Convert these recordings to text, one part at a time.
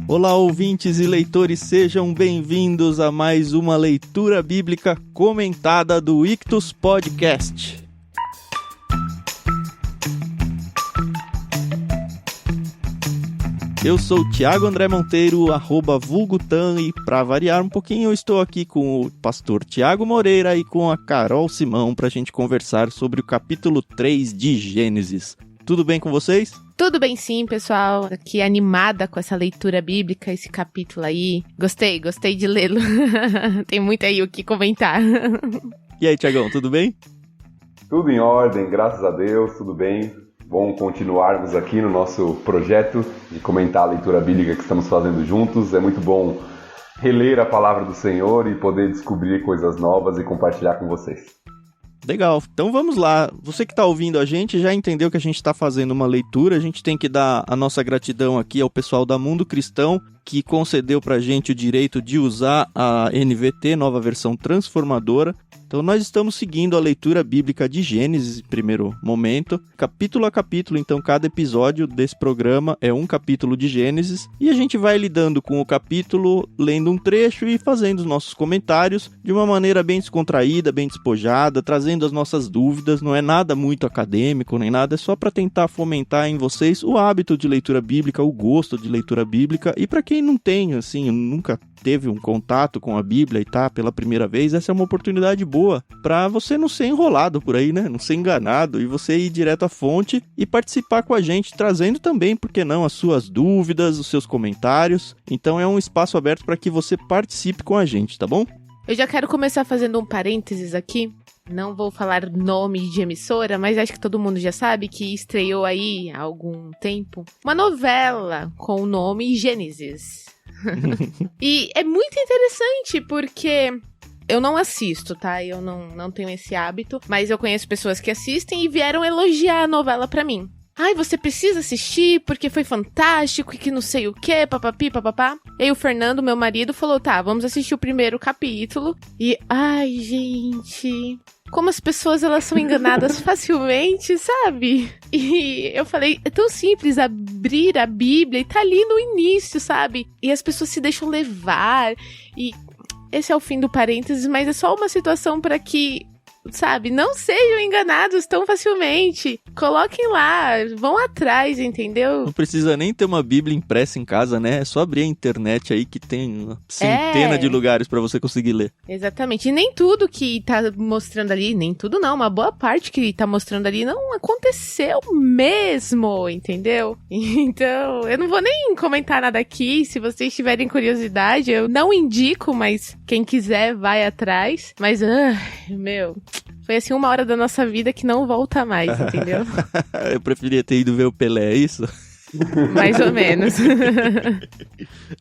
Olá, ouvintes e leitores, sejam bem-vindos a mais uma leitura bíblica comentada do Ictus Podcast. Eu sou o Thiago André Monteiro, @vulgutan, e para variar um pouquinho eu estou aqui com o pastor Tiago Moreira e com a Carol Simão para a gente conversar sobre o capítulo 3 de Gênesis. Tudo bem com vocês? Tudo bem sim, pessoal. Aqui animada com essa leitura bíblica, esse capítulo aí. Gostei de lê-lo. Tem muito aí o que comentar. E aí, Tiagão, tudo bem? Tudo em ordem, graças a Deus, tudo bem. Bom continuarmos aqui no nosso projeto de comentar a leitura bíblica que estamos fazendo juntos. É muito bom reler a palavra do Senhor e poder descobrir coisas novas e compartilhar com vocês. Legal, então vamos lá. Você que está ouvindo a gente já entendeu que a gente está fazendo uma leitura. A gente tem que dar a nossa gratidão aqui ao pessoal da Mundo Cristão, que concedeu para a gente o direito de usar a NVT, nova versão transformadora. Então nós estamos seguindo a leitura bíblica de Gênesis em primeiro momento, capítulo a capítulo. Então cada episódio desse programa é um capítulo de Gênesis e a gente vai lidando com o capítulo, lendo um trecho e fazendo os nossos comentários de uma maneira bem descontraída, bem despojada, trazendo as nossas dúvidas. Não é nada muito acadêmico nem nada, é só para tentar fomentar em vocês o hábito de leitura bíblica, o gosto de leitura bíblica. E para quem não tem, assim, nunca teve um contato com a Bíblia e tá pela primeira vez, essa é uma oportunidade boa para você não ser enrolado por aí, né? Não ser enganado e você ir direto à fonte e participar com a gente, trazendo também, por que não, as suas dúvidas, os seus comentários. Então é um espaço aberto para que você participe com a gente, tá bom? Eu já quero começar fazendo um parênteses aqui. Não vou falar nome de emissora, mas acho que todo mundo já sabe que estreou aí há algum tempo uma novela com o nome Gênesis. E é muito interessante porque eu não assisto, tá? Eu não tenho esse hábito, mas eu conheço pessoas que assistem e vieram elogiar a novela pra mim. Ai, você precisa assistir porque foi fantástico e que não sei o que, papapi, papapá. E aí o Fernando, meu marido, falou, tá, vamos assistir o primeiro capítulo. E, ai, gente, como as pessoas, elas são enganadas facilmente, sabe? E eu falei, é tão simples abrir a Bíblia e tá ali no início, sabe? E as pessoas se deixam levar. E esse é o fim do parênteses, mas é só uma situação para que, sabe, não sejam enganados tão facilmente. Coloquem lá, vão atrás, entendeu? Não precisa nem ter uma Bíblia impressa em casa, né? É só abrir a internet aí que tem uma centena de lugares pra você conseguir ler. Exatamente. E nem tudo que tá mostrando ali, nem tudo não, uma boa parte que tá mostrando ali não aconteceu mesmo, entendeu? Então, eu não vou nem comentar nada aqui. Se vocês tiverem curiosidade, eu não indico, mas quem quiser vai atrás. Mas, meu, foi assim 1 hora da nossa vida que não volta mais, entendeu? Eu preferia ter ido ver o Pelé, é isso? Mais ou menos.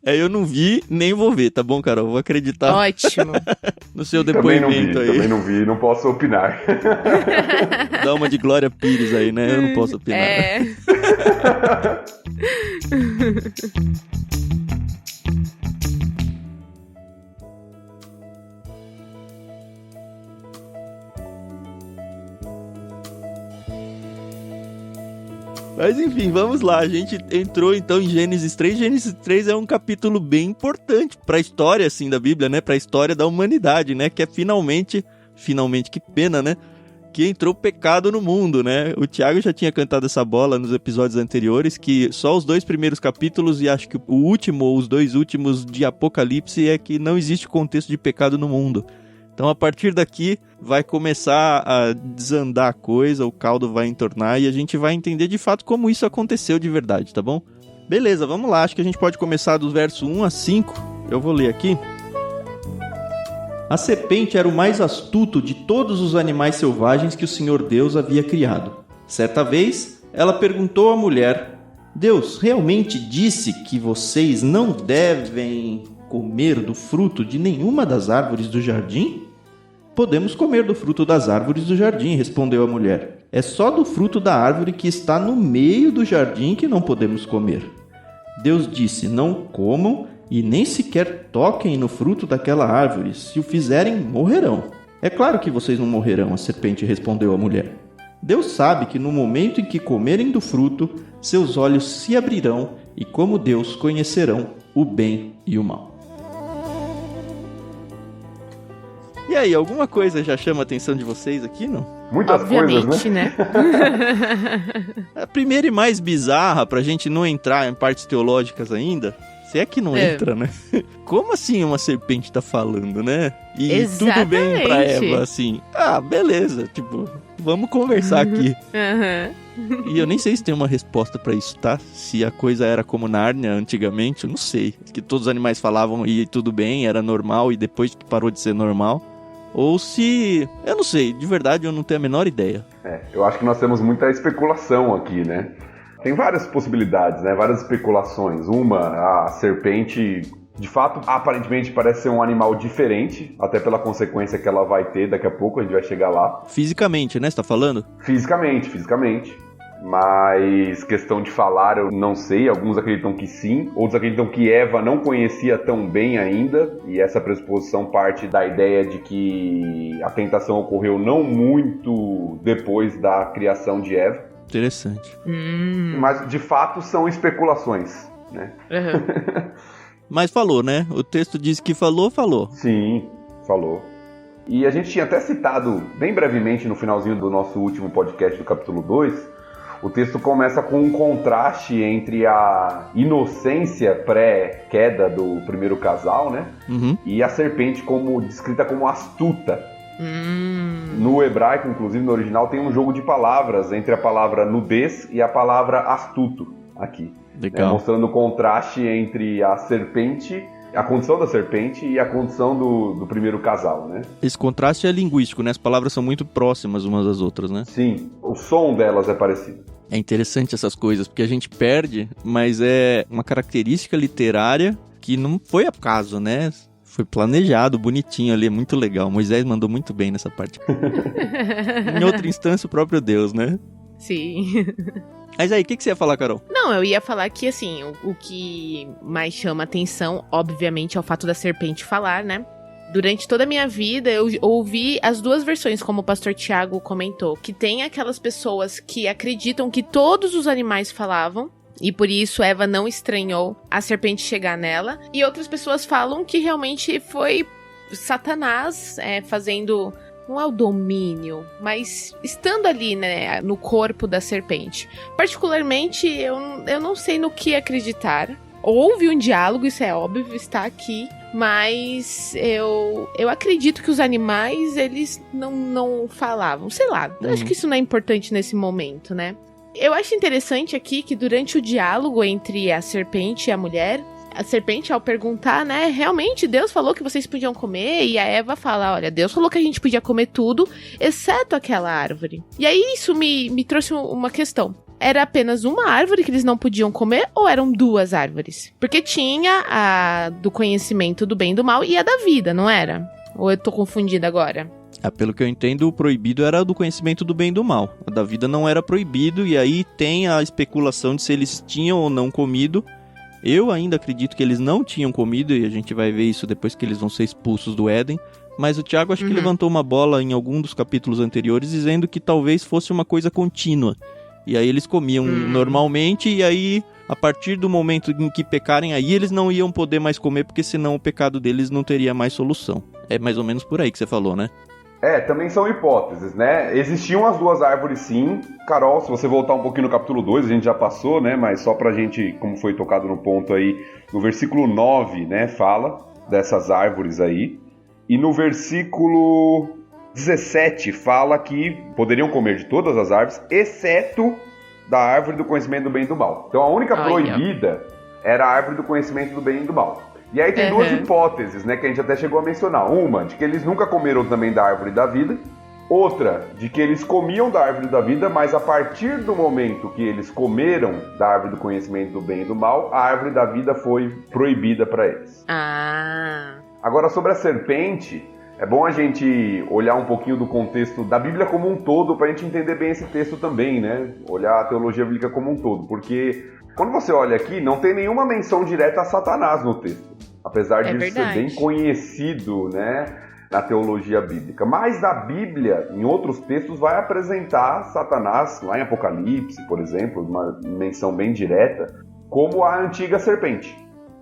Eu não vi, nem vou ver, tá bom, Carol? Vou acreditar. Ótimo. No seu depoimento aí. Também não vi, não posso opinar. Dá uma de Glória Pires aí, né? Eu não posso opinar. Mas enfim, vamos lá, a gente entrou então em Gênesis 3. Gênesis 3 é um capítulo bem importante para a história assim da Bíblia, né? Para a história da humanidade, né? Que é finalmente, que pena, né? Que entrou pecado no mundo, né? O Thiago já tinha cantado essa bola nos episódios anteriores, que só os 2 primeiros capítulos e acho que o último ou os 2 últimos de Apocalipse é que não existe contexto de pecado no mundo. Então, a partir daqui, vai começar a desandar a coisa, o caldo vai entornar e a gente vai entender de fato como isso aconteceu de verdade, tá bom? Beleza, vamos lá. Acho que a gente pode começar do verso 1 a 5. Eu vou ler aqui. A serpente era o mais astuto de todos os animais selvagens que o Senhor Deus havia criado. Certa vez, ela perguntou à mulher: Deus realmente disse que vocês não devem comer do fruto de nenhuma das árvores do jardim? Podemos comer do fruto das árvores do jardim, respondeu a mulher. É só do fruto da árvore que está no meio do jardim que não podemos comer. Deus disse: não comam e nem sequer toquem no fruto daquela árvore. Se o fizerem, morrerão. É claro que vocês não morrerão, a serpente respondeu à mulher. Deus sabe que no momento em que comerem do fruto, seus olhos se abrirão e, como Deus, conhecerão o bem e o mal. E aí, alguma coisa já chama a atenção de vocês aqui, não? Muitas Obviamente, coisas, né? A primeira e mais bizarra, pra gente não entrar em partes teológicas ainda, se é que não entra, né? Como assim uma serpente tá falando, né? E Exatamente. tudo bem pra Eva, assim. Ah, beleza, tipo, vamos conversar aqui. E eu nem sei se tem uma resposta pra isso, tá? Se a coisa era como Nárnia antigamente, eu não sei. Que todos os animais falavam e tudo bem, era normal e depois que parou de ser normal. Ou se... eu não sei, de verdade eu não tenho a menor ideia. Eu acho que nós temos muita especulação aqui, né? Tem várias possibilidades, né? Várias especulações. Uma, a serpente, de fato, aparentemente parece ser um animal diferente, até pela consequência que ela vai ter daqui a pouco, a gente vai chegar lá. Fisicamente, né? Você tá falando? Fisicamente. Mas questão de falar, eu não sei. Alguns acreditam que sim, outros acreditam que Eva não conhecia tão bem ainda, e essa pressuposição parte da ideia de que a tentação ocorreu não muito depois da criação de Eva. Interessante. Mas, de fato, são especulações, né? Mas falou, né? O texto diz que falou. Sim, falou. E a gente tinha até citado, bem brevemente, no finalzinho do nosso último podcast do capítulo 2, o texto começa com um contraste entre a inocência pré-queda do primeiro casal, né? E a serpente descrita como astuta. No hebraico, inclusive no original, tem um jogo de palavras entre a palavra nudez e a palavra astuto aqui. Legal. Mostrando o contraste entre a serpente, a condição da serpente e a condição do primeiro casal, né? Esse contraste é linguístico, né? As palavras são muito próximas umas das outras, né? Sim, o som delas é parecido. É interessante essas coisas, porque a gente perde, mas é uma característica literária que não foi acaso, né? Foi planejado, bonitinho ali, é muito legal. Moisés mandou muito bem nessa parte. Em outra instância, o próprio Deus, né? Sim. Mas aí, o que você ia falar, Carol? Não, eu ia falar que, assim, o que mais chama atenção, obviamente, é o fato da serpente falar, né? Durante toda a minha vida, eu ouvi as duas versões, como o pastor Tiago comentou, que tem aquelas pessoas que acreditam que todos os animais falavam, e por isso Eva não estranhou a serpente chegar nela, e outras pessoas falam que realmente foi Satanás fazendo... não é o domínio, mas estando ali, né, no corpo da serpente. Particularmente, eu não sei no que acreditar. Houve um diálogo, isso é óbvio, está aqui, mas eu acredito que os animais, eles não falavam. Sei lá, acho que isso não é importante nesse momento, né? Eu acho interessante aqui que durante o diálogo entre a serpente e a mulher, a serpente, ao perguntar, né, realmente Deus falou que vocês podiam comer? E a Eva fala, olha, Deus falou que a gente podia comer tudo, exceto aquela árvore. E aí isso me trouxe uma questão. Era apenas uma árvore que eles não podiam comer ou eram duas árvores? Porque tinha a do conhecimento do bem e do mal e a da vida, não era? Ou eu tô confundida agora? Pelo que eu entendo, o proibido era do conhecimento do bem e do mal. A da vida não era proibido, e aí tem a especulação de se eles tinham ou não comido. Eu ainda acredito que eles não tinham comido, e a gente vai ver isso depois que eles vão ser expulsos do Éden. Mas o Tiago acho que levantou uma bola em algum dos capítulos anteriores, dizendo que talvez fosse uma coisa contínua. E aí eles comiam normalmente, e aí, a partir do momento em que pecarem, aí eles não iam poder mais comer, porque senão o pecado deles não teria mais solução. É mais ou menos por aí que você falou, né? Também são hipóteses, né? Existiam as duas árvores, sim. Carol, se você voltar um pouquinho no capítulo 2, a gente já passou, né? Mas só pra gente, como foi tocado no ponto aí, no versículo 9, né? Fala dessas árvores aí. E no versículo 17 fala que poderiam comer de todas as árvores, exceto da árvore do conhecimento do bem e do mal. Então a única proibida era a árvore do conhecimento do bem e do mal. E aí tem duas hipóteses, né, que a gente até chegou a mencionar. Uma, de que eles nunca comeram também da árvore da vida. Outra, de que eles comiam da árvore da vida, mas a partir do momento que eles comeram da árvore do conhecimento do bem e do mal, a árvore da vida foi proibida para eles. Agora, sobre a serpente, é bom a gente olhar um pouquinho do contexto da Bíblia como um todo, para a gente entender bem esse texto também, né? Olhar a teologia bíblica como um todo, porque quando você olha aqui, não tem nenhuma menção direta a Satanás no texto. Apesar de ser bem conhecido, né? na teologia bíblica. Mas a Bíblia, em outros textos, vai apresentar Satanás, lá em Apocalipse, por exemplo, uma menção bem direta, como a antiga serpente.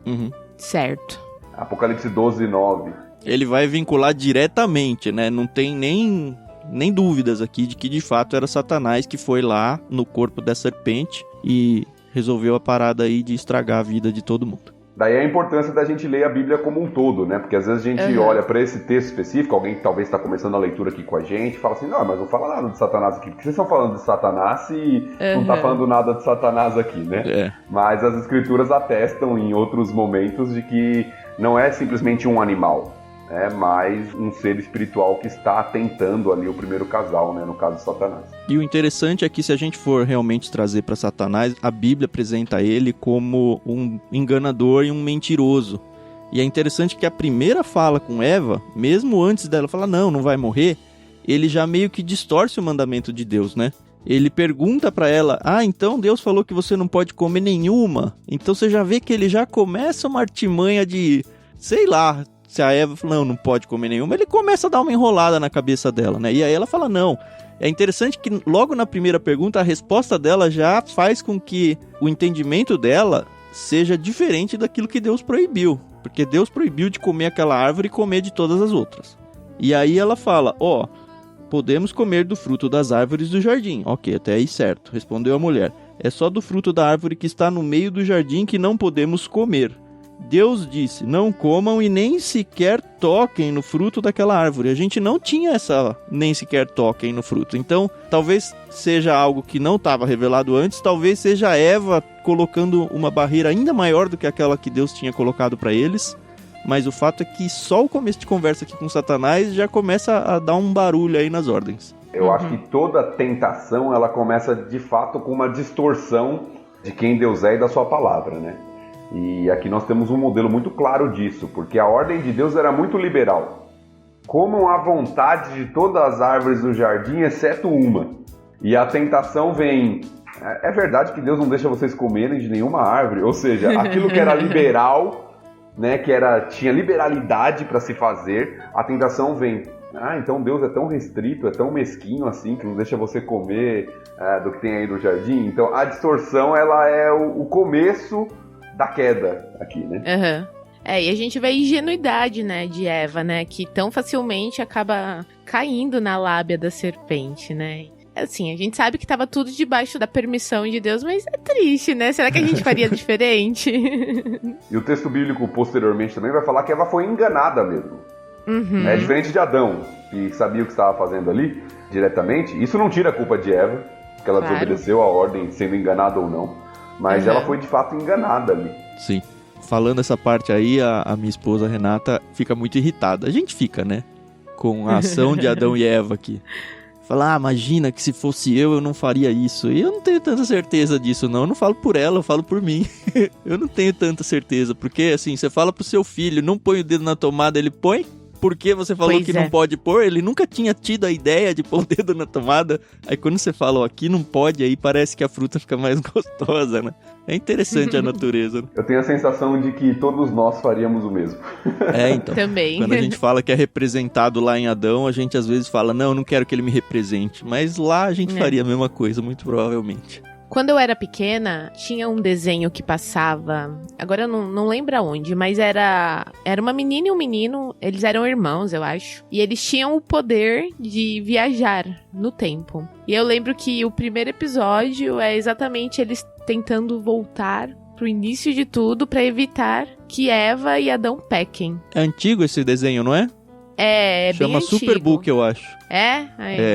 Uhum. Certo. Apocalipse 12:9. Ele vai vincular diretamente, né? Não tem nem dúvidas aqui de que de fato era Satanás que foi lá no corpo da serpente e resolveu a parada aí de estragar a vida de todo mundo. Daí a importância da gente ler a Bíblia como um todo, né? Porque às vezes a gente olha para esse texto específico, alguém que talvez está começando a leitura aqui com a gente, fala assim, não, mas não fala nada de Satanás aqui. Por que vocês estão falando de Satanás se não está falando nada de Satanás aqui, né? É. Mas as escrituras atestam em outros momentos de que não é simplesmente um animal, é mais um ser espiritual que está atentando ali o primeiro casal, né? No caso de Satanás. E o interessante é que se a gente for realmente trazer para Satanás, a Bíblia apresenta ele como um enganador e um mentiroso. E é interessante que a primeira fala com Eva, mesmo antes dela falar, não vai morrer, ele já meio que distorce o mandamento de Deus, né? Ele pergunta para ela, então Deus falou que você não pode comer nenhuma. Então você já vê que ele já começa uma artimanha de, sei lá, se a Eva fala, não pode comer nenhuma, ele começa a dar uma enrolada na cabeça dela, né? E aí ela fala, não. É interessante que logo na primeira pergunta, a resposta dela já faz com que o entendimento dela seja diferente daquilo que Deus proibiu. Porque Deus proibiu de comer aquela árvore e comer de todas as outras. E aí ela fala, podemos comer do fruto das árvores do jardim. Ok, até aí certo, respondeu a mulher. É só do fruto da árvore que está no meio do jardim que não podemos comer. Deus disse, não comam e nem sequer toquem no fruto daquela árvore. A gente não tinha essa nem sequer toquem no fruto. Então, talvez seja algo que não estava revelado antes, talvez seja Eva colocando uma barreira ainda maior do que aquela que Deus tinha colocado para eles. Mas o fato é que só o começo de conversa aqui com Satanás já começa a dar um barulho aí nas ordens. Eu acho que toda tentação, ela começa de fato com uma distorção de quem Deus é e da sua palavra, né? E aqui nós temos um modelo muito claro disso, porque a ordem de Deus era muito liberal. Comam à vontade de todas as árvores do jardim, exceto uma. E a tentação vem... É verdade que Deus não deixa vocês comerem de nenhuma árvore? Ou seja, aquilo que era liberal, né, tinha liberalidade para se fazer, a tentação vem... então Deus é tão restrito, é tão mesquinho assim, que não deixa você comer do que tem aí no jardim. Então a distorção, ela é o começo da queda aqui, né? E a gente vê a ingenuidade, né, de Eva, né, que tão facilmente acaba caindo na lábia da serpente, né? Assim, a gente sabe que tava tudo debaixo da permissão de Deus, mas é triste, né? Será que a gente faria diferente? E o texto bíblico posteriormente também vai falar que Eva foi enganada mesmo. É diferente de Adão, que sabia o que estava fazendo ali diretamente. Isso não tira a culpa de Eva, porque ela desobedeceu a ordem, sendo enganada ou não. Mas ela foi de fato enganada ali. Sim. Falando essa parte aí, a minha esposa Renata fica muito irritada. A gente fica, né? Com a ação de Adão e Eva aqui. Fala, imagina que se fosse eu não faria isso. E eu não tenho tanta certeza disso, não. Eu não falo por ela, eu falo por mim. Eu não tenho tanta certeza. Porque, assim, você fala pro seu filho, não põe o dedo na tomada, ele põe. Porque você falou que não pode pôr, ele nunca tinha tido a ideia de pôr o dedo na tomada. Aí quando você fala, aqui não pode, aí parece que a fruta fica mais gostosa, né? É interessante a natureza. Né? Eu tenho a sensação de que todos nós faríamos o mesmo. Então. Também. Quando a gente fala que é representado lá em Adão, a gente às vezes fala, não quero que ele me represente. Mas lá a gente faria a mesma coisa, muito provavelmente. Quando eu era pequena, tinha um desenho que passava, agora eu não lembro aonde, mas era uma menina e um menino, eles eram irmãos, eu acho, e eles tinham o poder de viajar no tempo. E eu lembro que o primeiro episódio é exatamente eles tentando voltar pro início de tudo pra evitar que Eva e Adão pequem. É antigo esse desenho, não é? É Chama bem Superbook, eu acho. É?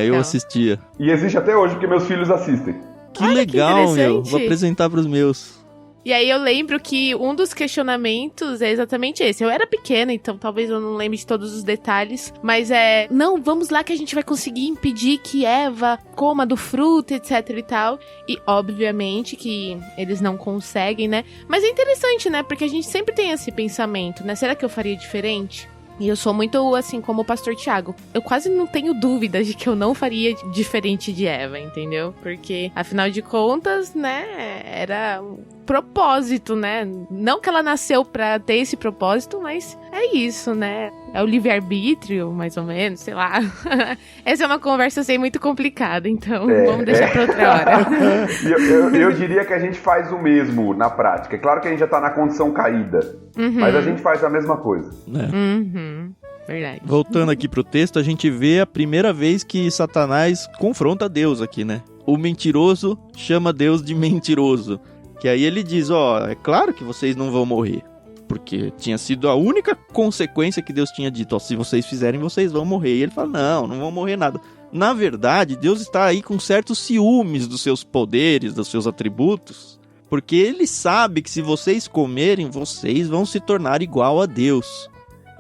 Eu assistia. E existe até hoje, porque meus filhos assistem. Que legal, meu. Vou apresentar pros meus. E aí eu lembro que um dos questionamentos é exatamente esse. Eu era pequena, então talvez eu não lembre de todos os detalhes, mas não, vamos lá que a gente vai conseguir impedir que Eva coma do fruto, etc e tal. E obviamente que eles não conseguem, né? Mas é interessante, né? Porque a gente sempre tem esse pensamento, né? Será que eu faria diferente? E eu sou muito, assim, como o pastor Tiago. Eu quase não tenho dúvidas de que eu não faria diferente de Eva, entendeu? Porque, afinal de contas, né, era um propósito, né? Não que ela nasceu pra ter esse propósito, mas é isso, né? É o livre-arbítrio, mais ou menos, sei lá. Essa é uma conversa, assim, muito complicada, então vamos deixar pra outra hora. eu diria que a gente faz o mesmo na prática. É claro que a gente já tá na condição caída, mas a gente faz a mesma coisa. Verdade. Voltando aqui pro texto, a gente vê a primeira vez que Satanás confronta Deus aqui, né? O mentiroso chama Deus de mentiroso. Que aí ele diz, é claro que vocês não vão morrer. Porque tinha sido a única consequência que Deus tinha dito, se vocês fizerem, vocês vão morrer. E ele fala, não vão morrer nada. Na verdade, Deus está aí com certos ciúmes dos seus poderes, dos seus atributos, porque ele sabe que se vocês comerem, vocês vão se tornar igual a Deus.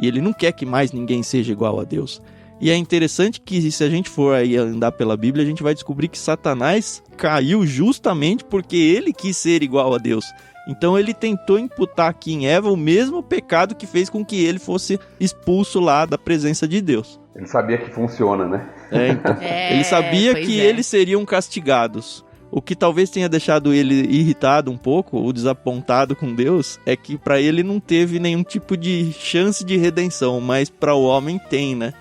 E ele não quer que mais ninguém seja igual a Deus. E é interessante que se a gente for aí andar pela Bíblia, a gente vai descobrir que Satanás caiu justamente porque ele quis ser igual a Deus. Então ele tentou imputar aqui em Eva o mesmo pecado que fez com que ele fosse expulso lá da presença de Deus. Ele sabia que funciona, né? Então. Ele sabia que eles seriam castigados. O que talvez tenha deixado ele irritado um pouco, ou desapontado com Deus, é que para ele não teve nenhum tipo de chance de redenção, mas para o homem tem, né?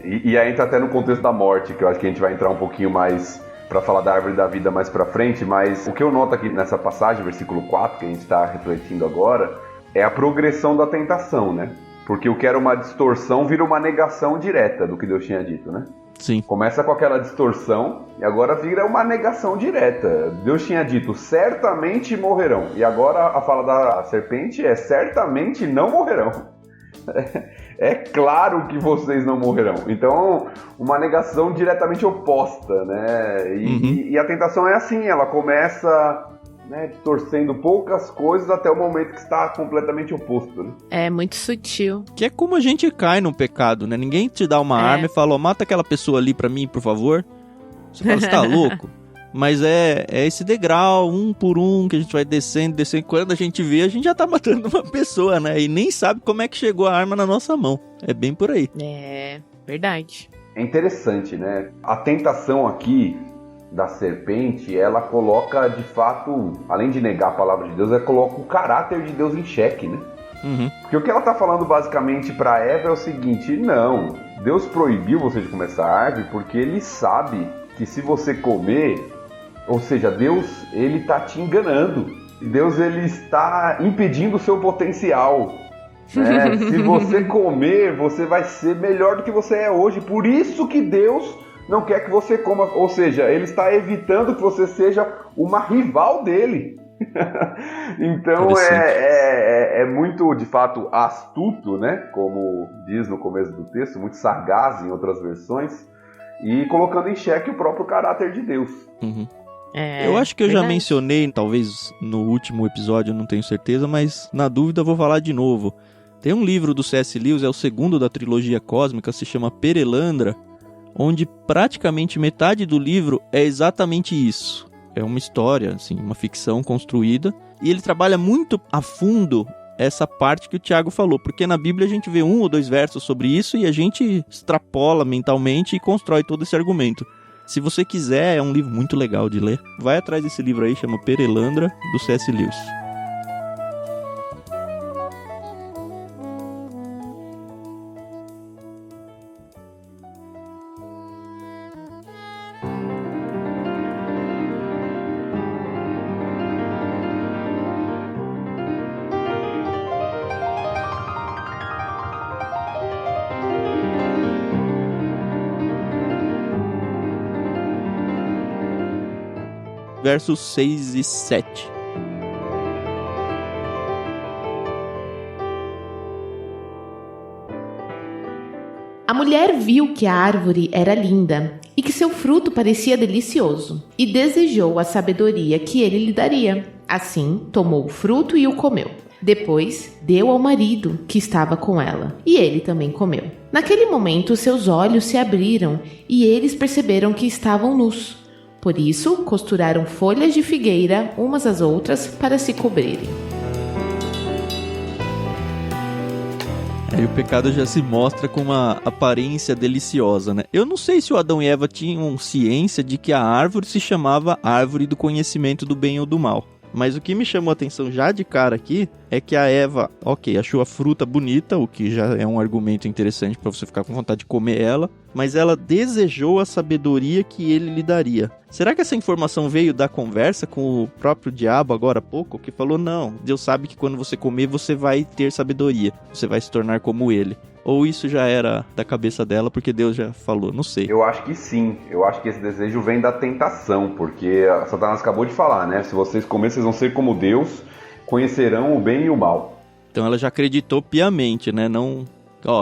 E aí entra até no contexto da morte, que eu acho que a gente vai entrar um pouquinho mais para falar da árvore da vida mais pra frente, mas o que eu noto aqui nessa passagem, versículo 4, que a gente está refletindo agora, é a progressão da tentação, né? Porque o que era uma distorção vira uma negação direta do que Deus tinha dito, né? Sim. Começa com aquela distorção e agora vira uma negação direta. Deus tinha dito, certamente morrerão. E agora a fala da serpente é, certamente não morrerão. É claro que vocês não morrerão. Então, uma negação diretamente oposta, né? E a tentação é assim, ela começa, né, distorcendo poucas coisas até o momento que está completamente oposto, né? É muito sutil. Que é como a gente cai no pecado, né? Ninguém te dá uma arma e fala, mata aquela pessoa ali pra mim, por favor. Você fala, você tá louco? Mas é esse degrau, um por um, que a gente vai descendo. Quando a gente vê, a gente já tá matando uma pessoa, né? E nem sabe como é que chegou a arma na nossa mão. É bem por aí. É, verdade. É interessante, né? A tentação aqui da serpente, ela coloca, de fato, além de negar a palavra de Deus, ela coloca o caráter de Deus em xeque, né? Porque o que ela tá falando basicamente pra Eva é o seguinte, não, Deus proibiu você de comer essa árvore porque ele sabe que se você comer, ou seja, Deus, ele tá te enganando. Deus, ele está impedindo o seu potencial. Né? Se você comer, você vai ser melhor do que você é hoje. Por isso que Deus não quer que você coma. Ou seja, ele está evitando que você seja uma rival dele. Então é muito, de fato, astuto, né? Como diz no começo do texto, muito sagaz em outras versões. E colocando em xeque o próprio caráter de Deus. Eu acho que eu já mencionei, talvez no último episódio, eu não tenho certeza, mas na dúvida eu vou falar de novo. Tem um livro do C.S. Lewis, é o segundo da trilogia cósmica, se chama Perelandra, onde praticamente metade do livro é exatamente isso. É uma história, assim, uma ficção construída, e ele trabalha muito a fundo essa parte que o Thiago falou, porque na Bíblia a gente vê 1 ou 2 versos sobre isso e a gente extrapola mentalmente e constrói todo esse argumento. Se você quiser, é um livro muito legal de ler. Vai atrás desse livro aí, chama Perelandra, do C.S. Lewis. Versos 6 e 7. A mulher viu que a árvore era linda e que seu fruto parecia delicioso, e desejou a sabedoria que ele lhe daria. Assim, tomou o fruto e o comeu. Depois, deu ao marido que estava com ela, e ele também comeu. Naquele momento, seus olhos se abriram e eles perceberam que estavam nus. Por isso, costuraram folhas de figueira umas às outras para se cobrirem. Aí o pecado já se mostra com uma aparência deliciosa, né? Eu não sei se o Adão e Eva tinham ciência de que a árvore se chamava árvore do conhecimento do bem ou do mal. Mas o que me chamou a atenção já de cara aqui é que a Eva, ok, achou a fruta bonita, o que já é um argumento interessante para você ficar com vontade de comer ela, mas ela desejou a sabedoria que ele lhe daria. Será que essa informação veio da conversa com o próprio diabo agora há pouco, que falou, não, Deus sabe que quando você comer você vai ter sabedoria, você vai se tornar como ele? Ou isso já era da cabeça dela porque Deus já falou? Não sei. Eu acho que sim. Eu acho que esse desejo vem da tentação, porque Satanás acabou de falar, né? Se vocês comerem, vocês vão ser como Deus, conhecerão o bem e o mal. Então ela já acreditou piamente, né? Não,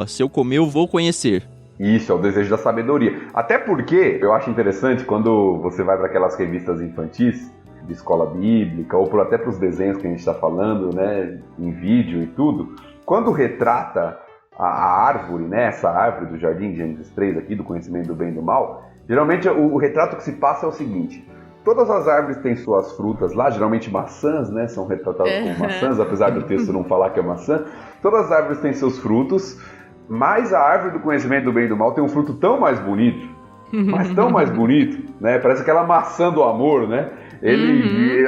se eu comer eu vou conhecer. Isso, é o desejo da sabedoria. Até porque eu acho interessante quando você vai para aquelas revistas infantis, de escola bíblica, ou até para os desenhos que a gente está falando, né? Em vídeo e tudo. Quando retrata a árvore, né, essa árvore do Jardim de Gênesis 3 aqui, do conhecimento do bem e do mal, geralmente o retrato que se passa é o seguinte: todas as árvores têm suas frutas lá, geralmente maçãs, né, são retratadas como maçãs, apesar do texto não falar que é maçã. Todas as árvores têm seus frutos, mas a árvore do conhecimento do bem e do mal tem um fruto tão mais bonito, mas tão mais bonito, né, parece aquela maçã do amor, né,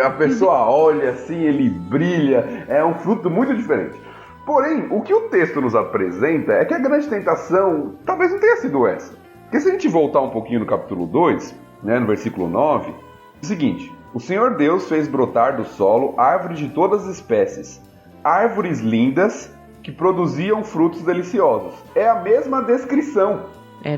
a pessoa olha assim, ele brilha, é um fruto muito diferente. Porém, o que o texto nos apresenta é que a grande tentação talvez não tenha sido essa. Porque se a gente voltar um pouquinho no capítulo 2, né, no versículo 9, é o seguinte: o Senhor Deus fez brotar do solo árvores de todas as espécies, árvores lindas que produziam frutos deliciosos. É a mesma descrição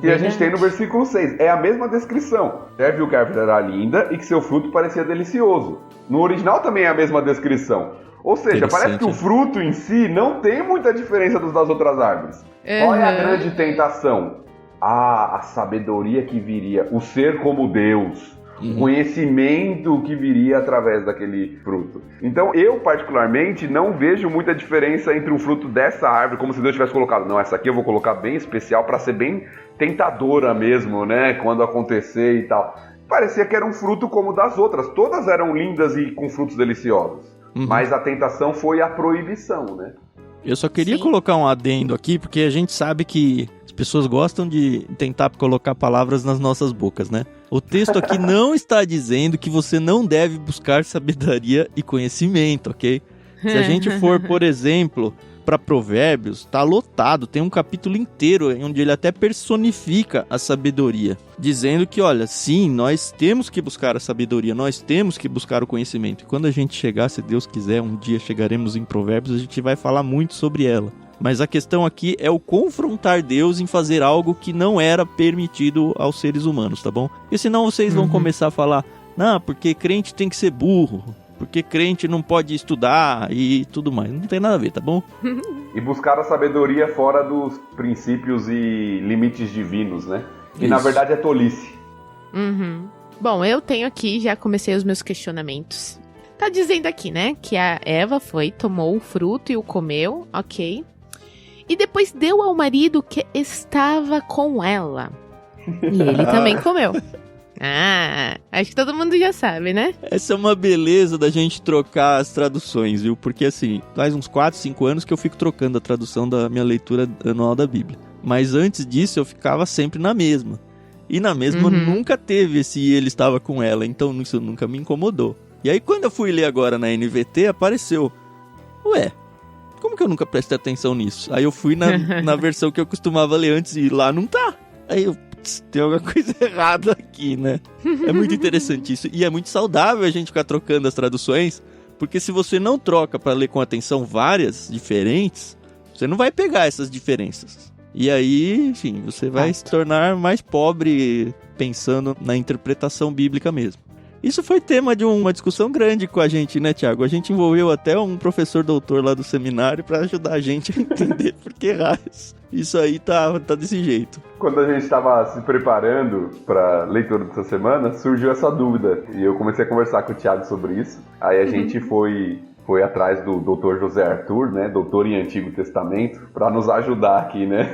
que a gente tem no versículo 6. É a mesma descrição. Você viu que a árvore era linda e que seu fruto parecia delicioso. No original também é a mesma descrição. Ou seja, parece que o fruto em si não tem muita diferença das outras árvores. Qual é a grande tentação? A sabedoria que viria, o ser como Deus, o conhecimento que viria através daquele fruto. Então, eu particularmente não vejo muita diferença entre um fruto dessa árvore, como se Deus tivesse colocado, não, essa aqui eu vou colocar bem especial para ser bem tentadora mesmo, né, quando acontecer e tal. Parecia que era um fruto como das outras, todas eram lindas e com frutos deliciosos. Mas a tentação foi a proibição, né? Eu só queria colocar um adendo aqui, porque a gente sabe que as pessoas gostam de tentar colocar palavras nas nossas bocas, né? O texto aqui não está dizendo que você não deve buscar sabedoria e conhecimento, ok? Se a gente for, por exemplo, para Provérbios, tá lotado, tem um capítulo inteiro onde ele até personifica a sabedoria, dizendo que, olha, sim, nós temos que buscar a sabedoria, nós temos que buscar o conhecimento. E quando a gente chegar, se Deus quiser, um dia chegaremos em Provérbios, a gente vai falar muito sobre ela. Mas a questão aqui é o confrontar Deus em fazer algo que não era permitido aos seres humanos, tá bom? Porque senão vocês vão começar a falar, não, porque crente tem que ser burro, porque crente não pode estudar e tudo mais. Não tem nada a ver, tá bom? E buscar a sabedoria fora dos princípios e limites divinos, né? E na verdade é tolice. Bom, eu tenho aqui, já comecei os meus questionamentos. Tá dizendo aqui, né, que a Eva tomou o fruto e o comeu, ok. E depois deu ao marido que estava com ela. E ele também comeu. Acho que todo mundo já sabe, né? Essa é uma beleza da gente trocar as traduções, viu? Porque assim, faz uns 4, 5 anos que eu fico trocando a tradução da minha leitura anual da Bíblia. Mas antes disso eu ficava sempre na mesma. E na mesma nunca teve esse ele estava com ela, então isso nunca me incomodou. E aí quando eu fui ler agora na NVT, apareceu, ué, como que eu nunca prestei atenção nisso? Aí eu fui na versão que eu costumava ler antes e lá não tá. Aí eu, tem alguma coisa errada aqui, né? É muito interessante isso. E é muito saudável a gente ficar trocando as traduções, porque se você não troca para ler com atenção várias diferentes, você não vai pegar essas diferenças. E aí, enfim, você vai se tornar mais pobre pensando na interpretação bíblica mesmo. Isso foi tema de uma discussão grande com a gente, né, Thiago? A gente envolveu até um professor doutor lá do seminário para ajudar a gente a entender por que raios isso aí tá desse jeito. Quando a gente estava se preparando para a leitura dessa semana, surgiu essa dúvida. E eu comecei a conversar com o Thiago sobre isso. Aí a gente foi atrás do Dr. José Arthur, né, doutor em Antigo Testamento, para nos ajudar aqui, né,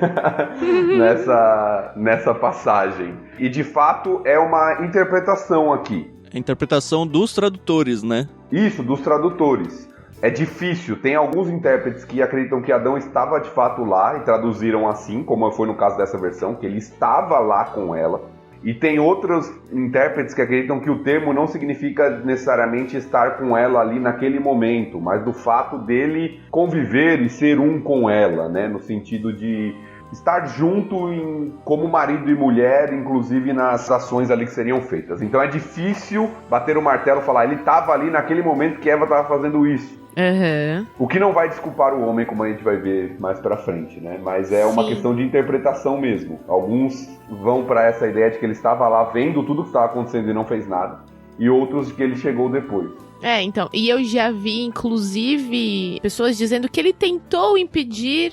nessa passagem. E de fato é uma interpretação aqui. A interpretação dos tradutores, né? Isso, dos tradutores. É difícil, tem alguns intérpretes que acreditam que Adão estava de fato lá e traduziram assim, como foi no caso dessa versão, que ele estava lá com ela. E tem outros intérpretes que acreditam que o termo não significa necessariamente estar com ela ali naquele momento, mas do fato dele conviver e ser um com ela, né? No sentido de estar junto como marido e mulher, inclusive nas ações ali que seriam feitas. Então é difícil bater o martelo e falar, ele estava ali naquele momento que Eva estava fazendo isso. Uhum. O que não vai desculpar o homem, como a gente vai ver mais pra frente, né? Mas é uma questão de interpretação mesmo. Alguns vão pra essa ideia de que ele estava lá vendo tudo que estava acontecendo e não fez nada. E outros de que ele chegou depois. Então, e eu já vi, inclusive, pessoas dizendo que ele tentou impedir,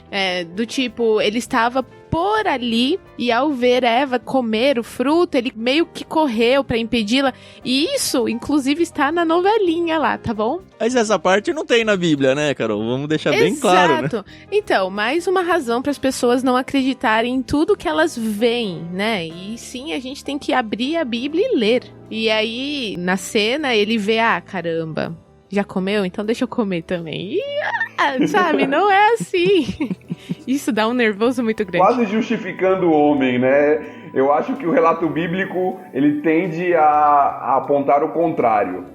do tipo, ele estava por ali e ao ver Eva comer o fruto, ele meio que correu pra impedi-la. E isso, inclusive, está na novelinha lá, tá bom? Mas essa parte não tem na Bíblia, né, Carol? Vamos deixar bem claro, né? Exato. Então, mais uma razão para as pessoas não acreditarem em tudo que elas veem, né? E sim, a gente tem que abrir a Bíblia e ler. E aí, na cena, ele vê, caramba, já comeu? Então deixa eu comer também. E, sabe, não é assim. Isso dá um nervoso muito grande. Quase justificando o homem, né? Eu acho que o relato bíblico, ele tende a apontar o contrário.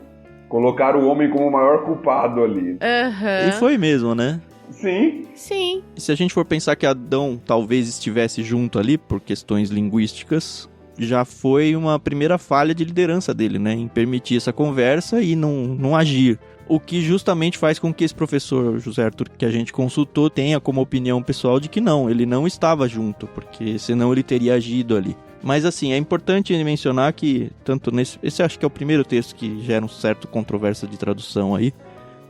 Colocar o homem como o maior culpado ali. Uhum. E foi mesmo, né? Sim. Sim. E se a gente for pensar que Adão talvez estivesse junto ali, por questões linguísticas, já foi uma primeira falha de liderança dele, né? Em permitir essa conversa e não agir. O que justamente faz com que esse professor José Arthur, que a gente consultou, tenha como opinião pessoal de que não, ele não estava junto, porque senão ele teria agido ali. Mas assim, é importante mencionar que, tanto esse acho que é o primeiro texto que gera um certo controvérsia de tradução aí,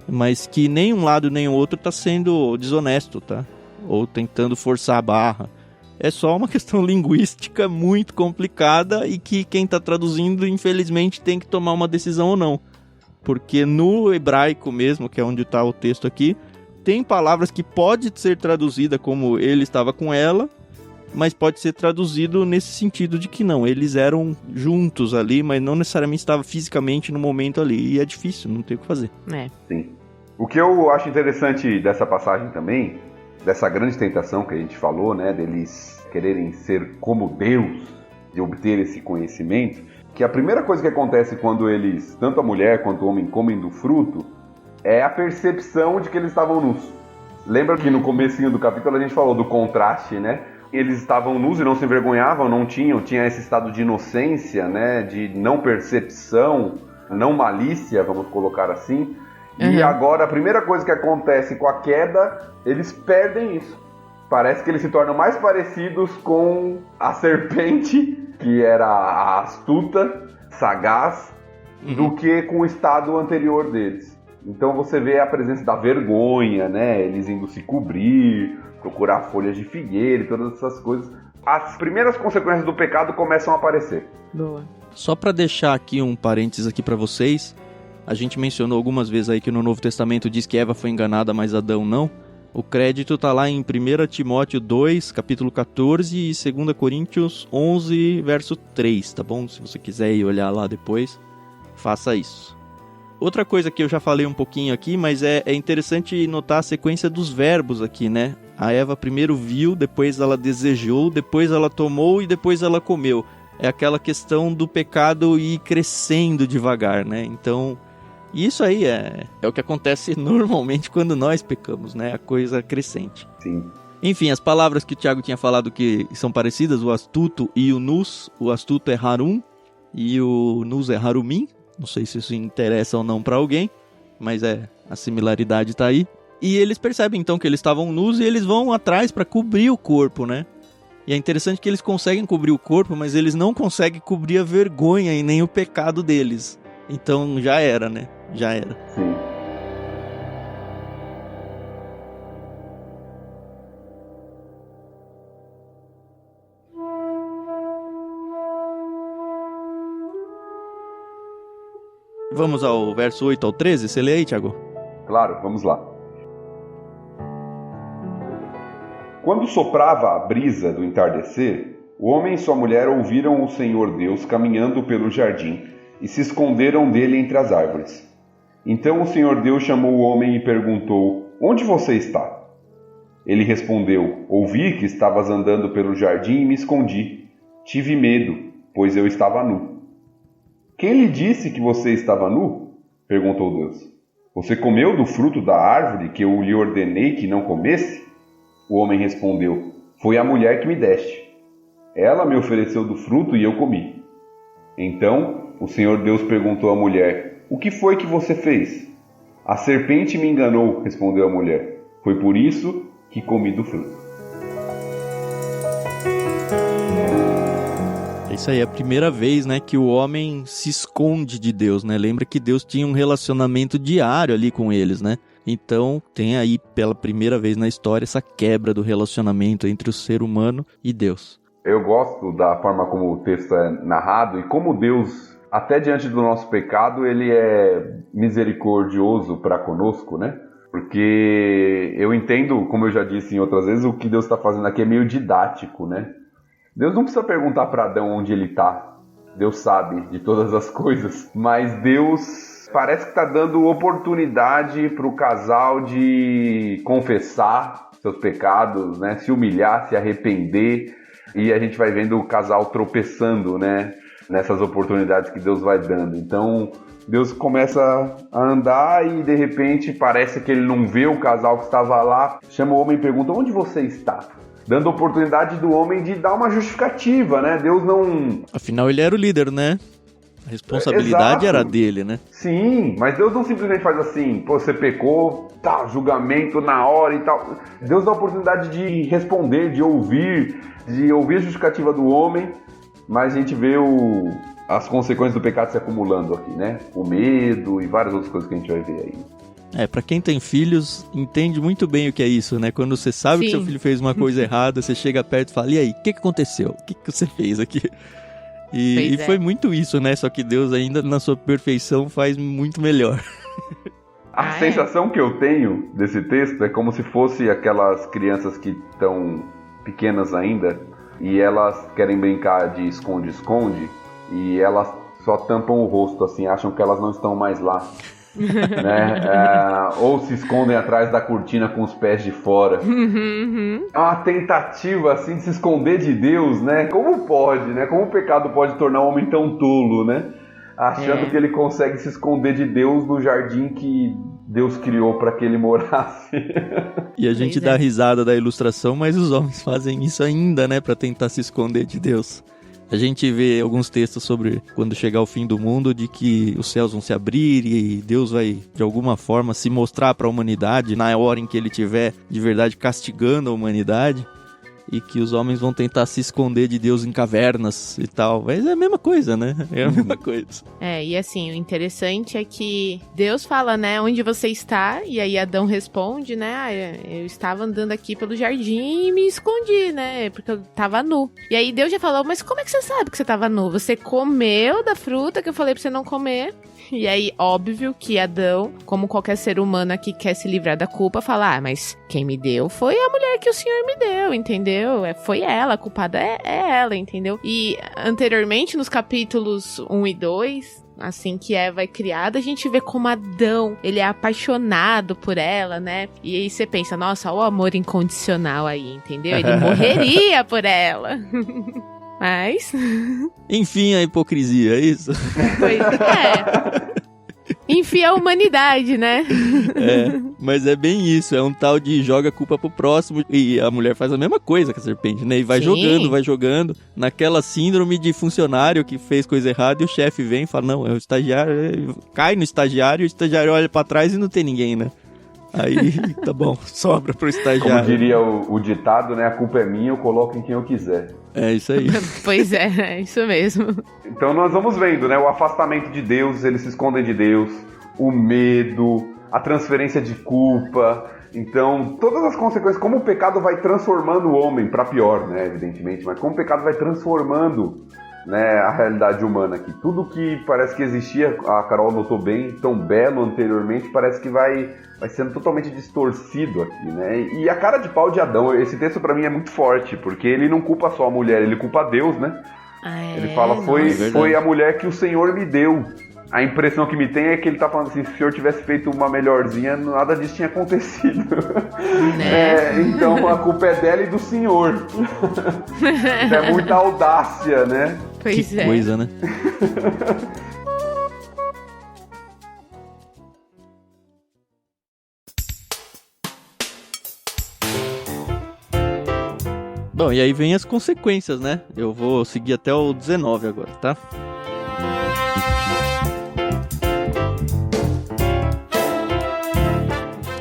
mas que nem um lado nem o outro está sendo desonesto, tá? Ou tentando forçar a barra. É só uma questão linguística muito complicada e que quem está traduzindo, infelizmente, tem que tomar uma decisão ou não. Porque no hebraico mesmo, que é onde está o texto aqui, tem palavras que pode ser traduzida como ele estava com ela, mas pode ser traduzido nesse sentido de que não, eles eram juntos ali, mas não necessariamente estavam fisicamente no momento ali. E é difícil, não tem o que fazer. Sim. O que eu acho interessante dessa passagem também, dessa grande tentação que a gente falou, né, deles quererem ser como Deus, de obter esse conhecimento, que a primeira coisa que acontece quando eles, tanto a mulher quanto o homem, comem do fruto, é a percepção de que eles estavam nus. Lembra que no comecinho do capítulo a gente falou do contraste, né? Eles estavam nus e não se envergonhavam, tinha esse estado de inocência, né, de não percepção, não malícia, vamos colocar assim. Uhum. E agora a primeira coisa que acontece com a queda, eles perdem isso. Parece que eles se tornam mais parecidos com a serpente, que era a astuta, sagaz, do que com o estado anterior deles. Então você vê a presença da vergonha, né? Eles indo se cobrir, procurar folhas de figueira e todas essas coisas. As primeiras consequências do pecado começam a aparecer. Boa. Só para deixar aqui um parênteses aqui para vocês, a gente mencionou algumas vezes aí que no Novo Testamento diz que Eva foi enganada, mas Adão não. O crédito tá lá em 1 Timóteo 2, capítulo 14 e 2 Coríntios 11, verso 3, tá bom? Se você quiser ir olhar lá depois, faça isso. Outra coisa que eu já falei um pouquinho aqui, mas é interessante notar a sequência dos verbos aqui, né? A Eva primeiro viu, depois ela desejou, depois ela tomou e depois ela comeu. É aquela questão do pecado ir crescendo devagar, né? Então, isso aí é o que acontece normalmente quando nós pecamos, né? A coisa crescente. Sim. Enfim, as palavras que o Thiago tinha falado que são parecidas, o astuto e o nus. O astuto é harum e o nus é harumim. Não sei se isso interessa ou não para alguém, mas a similaridade tá aí. E eles percebem então que eles estavam nus e eles vão atrás para cobrir o corpo, né? E é interessante que eles conseguem cobrir o corpo, mas eles não conseguem cobrir a vergonha e nem o pecado deles. Então já era, né? Já era. Sim. Vamos ao verso 8 ao 13, você lê aí, Thiago? Claro, vamos lá. Quando soprava a brisa do entardecer, o homem e sua mulher ouviram o Senhor Deus caminhando pelo jardim e se esconderam dele entre as árvores. Então o Senhor Deus chamou o homem e perguntou: "Onde você está?" Ele respondeu: "Ouvi que estavas andando pelo jardim e me escondi. Tive medo, pois eu estava nu. Quem lhe disse que você estava nu? Perguntou Deus. Você comeu do fruto da árvore que eu lhe ordenei que não comesse? O homem respondeu, foi a mulher que me deste. Ela me ofereceu do fruto e eu comi. Então o Senhor Deus perguntou à mulher, o que foi que você fez? A serpente me enganou, respondeu a mulher. Foi por isso que comi do fruto. Isso aí é a primeira vez, né, que o homem se esconde de Deus, né? Lembra que Deus tinha um relacionamento diário ali com eles, né? Então tem aí pela primeira vez na história essa quebra do relacionamento entre o ser humano e Deus. Eu gosto da forma como o texto é narrado e como Deus, até diante do nosso pecado, ele é misericordioso para conosco, né? Porque eu entendo, como eu já disse em outras vezes, o que Deus está fazendo aqui é meio didático, né? Deus não precisa perguntar para Adão onde ele está. Deus sabe de todas as coisas. Mas Deus parece que está dando oportunidade para o casal de confessar seus pecados, né? Se humilhar, se arrepender. E a gente vai vendo o casal tropeçando, né? Nessas oportunidades que Deus vai dando. Então, Deus começa a andar e de repente parece que ele não vê o casal que estava lá. Chama o homem e pergunta, onde você está? Dando a oportunidade do homem de dar uma justificativa, né? Deus não... Afinal, ele era o líder, né? A responsabilidade era dele, né? Sim, mas Deus não simplesmente faz assim, pô, você pecou, tá, julgamento na hora e tal. Deus dá a oportunidade de responder, de ouvir a justificativa do homem, mas a gente vê as consequências do pecado se acumulando aqui, né? O medo e várias outras coisas que a gente vai ver aí. Pra quem tem filhos, entende muito bem o que é isso, né? Quando você sabe que seu filho fez uma coisa errada, você chega perto e fala, e aí, o que aconteceu? O que você fez aqui? E foi muito isso, né? Só que Deus ainda, na sua perfeição, faz muito melhor. A sensação que eu tenho desse texto é como se fosse aquelas crianças que estão pequenas ainda e elas querem brincar de esconde-esconde e elas só tampam o rosto, assim, acham que elas não estão mais lá. Né? Ou se escondem atrás da cortina com os pés de fora. É uma tentativa assim de se esconder de Deus, né? Como pode, né? Como o pecado pode tornar um homem tão tolo, né? Achando que ele consegue se esconder de Deus no jardim que Deus criou para que ele morasse. E a gente dá risada da ilustração, mas os homens fazem isso ainda, né? Para tentar se esconder de Deus. A gente vê alguns textos sobre quando chegar o fim do mundo, de que os céus vão se abrir e Deus vai, de alguma forma, se mostrar para a humanidade na hora em que ele estiver, de verdade, castigando a humanidade. E que os homens vão tentar se esconder de Deus em cavernas e tal. Mas é a mesma coisa, né? É a mesma coisa. E assim, o interessante é que Deus fala, né? Onde você está? E aí Adão responde, né? Eu estava andando aqui pelo jardim e me escondi, né? Porque eu tava nu. E aí Deus já falou, mas como é que você sabe que você tava nu? Você comeu da fruta que eu falei pra você não comer? E aí, óbvio que Adão, como qualquer ser humano aqui quer se livrar da culpa, fala, mas quem me deu foi a mulher que o Senhor me deu, entendeu? Foi ela, a culpada é ela, entendeu? E anteriormente, nos capítulos 1 e 2, assim que Eva é criada, a gente vê como Adão, ele é apaixonado por ela, né? E aí você pensa, nossa, olha o amor incondicional aí, entendeu? Ele morreria por ela. Mas... Enfim, a hipocrisia, é isso? Pois é. Enfim, a humanidade, né? Mas é bem isso, é um tal de joga a culpa pro próximo e a mulher faz a mesma coisa que a serpente, né? E vai jogando, naquela síndrome de funcionário que fez coisa errada e o chefe vem e fala, não, é o estagiário, cai no estagiário e o estagiário olha pra trás e não tem ninguém, né? Aí, tá bom, sobra pro estagiário. Como diria o ditado, né? A culpa é minha, eu coloco em quem eu quiser. É isso aí. Pois é isso mesmo. Então nós vamos vendo, né? O afastamento de Deus, eles se escondem de Deus, o medo, a transferência de culpa. Então, todas as consequências, como o pecado vai transformando o homem para pior, né? Evidentemente, mas como o pecado vai transformando, né, a realidade humana aqui. Tudo que parece que existia, a Carol notou bem, tão belo anteriormente, parece que vai sendo totalmente distorcido aqui, né? E a cara de pau de Adão, esse texto pra mim é muito forte, porque ele não culpa só a mulher, ele culpa Deus, né? Ele fala, foi a mulher que o Senhor me deu. A impressão que me tem é que ele tá falando assim, se o senhor tivesse feito uma melhorzinha, nada disso tinha acontecido. Né? Então a culpa é dela e do senhor. É muita audácia, né? Pois que coisa, né? Bom, e aí vem as consequências, né? Eu vou seguir até o 19 agora, tá?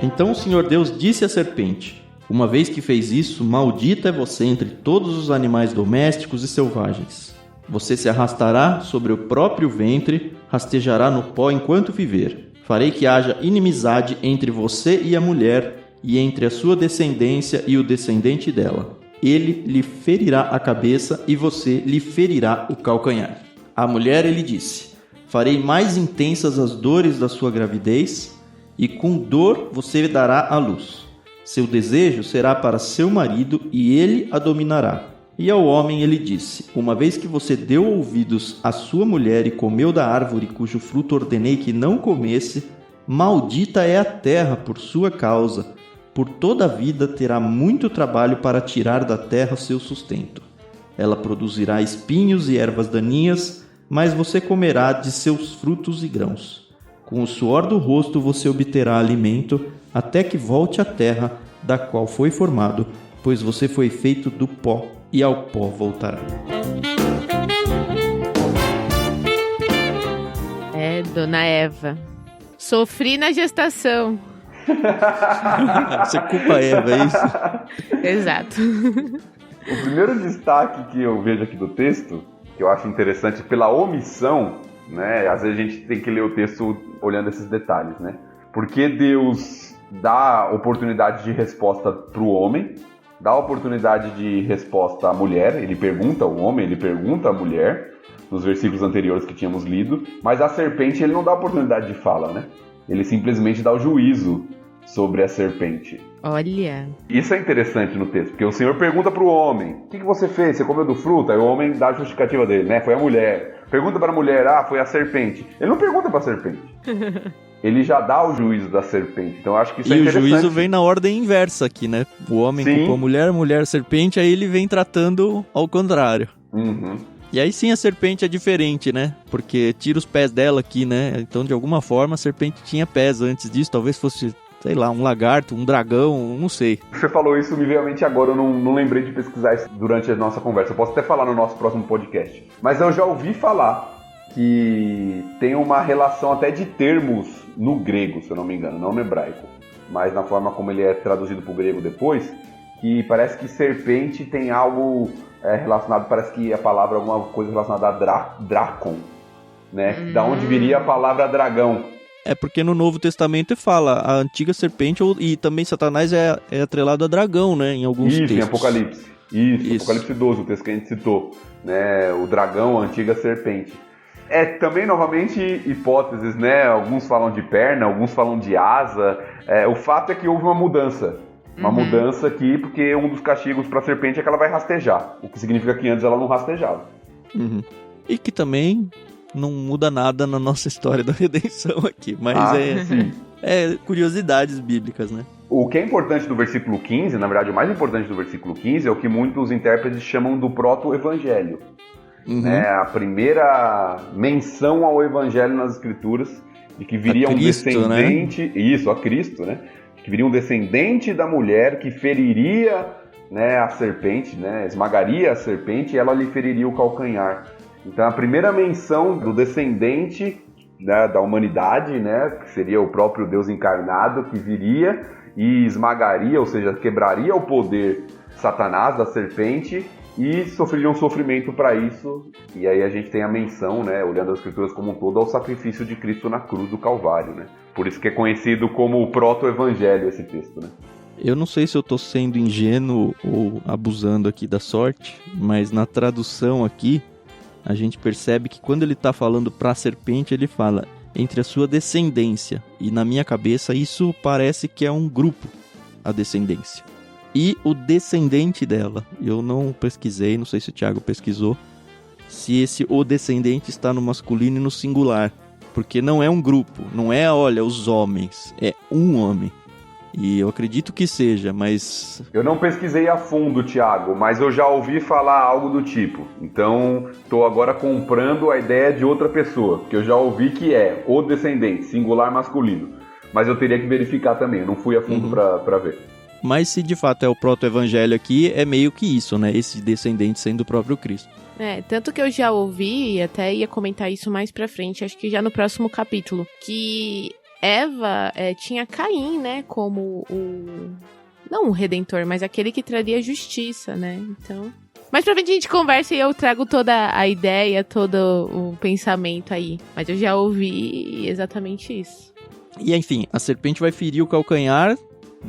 Então o Senhor Deus disse à serpente: uma vez que fez isso, maldita é você entre todos os animais domésticos e selvagens. Você se arrastará sobre o próprio ventre, rastejará no pó enquanto viver. Farei que haja inimizade entre você e a mulher, e entre a sua descendência e o descendente dela. Ele lhe ferirá a cabeça e você lhe ferirá o calcanhar. À mulher ele disse: farei mais intensas as dores da sua gravidez, e com dor você dará à luz. Seu desejo será para seu marido e ele a dominará. E ao homem ele disse: uma vez que você deu ouvidos à sua mulher e comeu da árvore cujo fruto ordenei que não comesse, maldita é a terra por sua causa. Por toda a vida terá muito trabalho para tirar da terra seu sustento. Ela produzirá espinhos e ervas daninhas, mas você comerá de seus frutos e grãos. Com o suor do rosto você obterá alimento, até que volte à terra da qual foi formado, pois você foi feito do pó, e ao pó voltará. Dona Eva. Sofri na gestação. Você culpa a Eva, é isso? Exato. O primeiro destaque que eu vejo aqui do texto, que eu acho interessante pela omissão, né? Às vezes a gente tem que ler o texto olhando esses detalhes, né? Porque Deus dá oportunidade de resposta para o homem, dá oportunidade de resposta à mulher, ele pergunta ao homem, ele pergunta à mulher, nos versículos anteriores que tínhamos lido, mas a serpente ele não dá oportunidade de fala, né? Ele simplesmente dá o juízo sobre a serpente. Olha. Isso é interessante no texto, porque o Senhor pergunta para o homem: o que você fez? Você comeu do fruto? Aí o homem dá a justificativa dele, né? Foi a mulher. Pergunta para a mulher: foi a serpente. Ele não pergunta para a serpente. Ele já dá o juízo da serpente. Então eu acho que isso é interessante. E o juízo vem na ordem inversa aqui, né? O homem culpou a mulher, serpente, aí ele vem tratando ao contrário. Uhum. E aí sim a serpente é diferente, né? Porque tira os pés dela aqui, né? Então, de alguma forma, a serpente tinha pés antes disso. Talvez fosse, sei lá, um lagarto, um dragão, não sei. Você falou isso, me veio à mente agora. Eu não lembrei de pesquisar isso durante a nossa conversa. Eu posso até falar no nosso próximo podcast. Mas eu já ouvi falar que tem uma relação até de termos no grego, se eu não me engano. Não no hebraico, mas na forma como ele é traduzido para o grego depois, que parece que serpente tem algo... relacionado, parece que a palavra é alguma coisa relacionada a Dracon, né? Da onde viria a palavra dragão. É porque no Novo Testamento fala a antiga serpente, e também Satanás é atrelado a dragão, né? Em alguns textos. Isso, em Apocalipse. Isso, Apocalipse 12, o texto que a gente citou, né? O dragão, a antiga serpente. Também, novamente, hipóteses, né? Alguns falam de perna, alguns falam de asa. O fato é que houve uma mudança. Uma mudança aqui, porque um dos castigos para a serpente é que ela vai rastejar. O que significa que antes ela não rastejava. Uhum. E que também não muda nada na nossa história da redenção aqui. Mas curiosidades bíblicas, né? O que é importante do versículo 15, na verdade o mais importante do versículo 15, é o que muitos intérpretes chamam do proto-evangelho. Uhum. A primeira menção ao evangelho nas escrituras, de que viria a Cristo, um descendente... Né? Isso, a Cristo, né? Que viria um descendente da mulher que feriria, né, a serpente, né, esmagaria a serpente e ela lhe feriria o calcanhar. Então a primeira menção do descendente, né, da humanidade, né, que seria o próprio Deus encarnado, que viria e esmagaria, ou seja, quebraria o poder Satanás da serpente e sofreria um sofrimento para isso. E aí a gente tem a menção, né, olhando as escrituras como um todo, ao sacrifício de Cristo na cruz do Calvário, né? Por isso que é conhecido como o proto-evangelho esse texto, né? Eu não sei se eu tô sendo ingênuo ou abusando aqui da sorte, mas na tradução aqui, a gente percebe que quando ele tá falando pra serpente, ele fala entre a sua descendência. E na minha cabeça, isso parece que é um grupo, a descendência. E o descendente dela. Eu não pesquisei, não sei se o Thiago pesquisou, se o descendente está no masculino e no singular. Porque não é um grupo, não é, olha, os homens, é um homem. E eu acredito que seja, mas... Eu não pesquisei a fundo, Thiago, mas eu já ouvi falar algo do tipo. Então, tô agora comprando a ideia de outra pessoa, que eu já ouvi que é o descendente, singular masculino. Mas eu teria que verificar também, eu não fui a fundo pra ver. Mas se de fato é o proto-evangelho aqui, é meio que isso, né? Esse descendente sendo o próprio Cristo. Tanto que eu já ouvi, e até ia comentar isso mais pra frente, acho que já no próximo capítulo, que Eva tinha Caim, né, como não o redentor, mas aquele que traria justiça, né, então... Mas pra frente a gente conversa e eu trago toda a ideia, todo o pensamento aí. Mas eu já ouvi exatamente isso. E enfim, a serpente vai ferir o calcanhar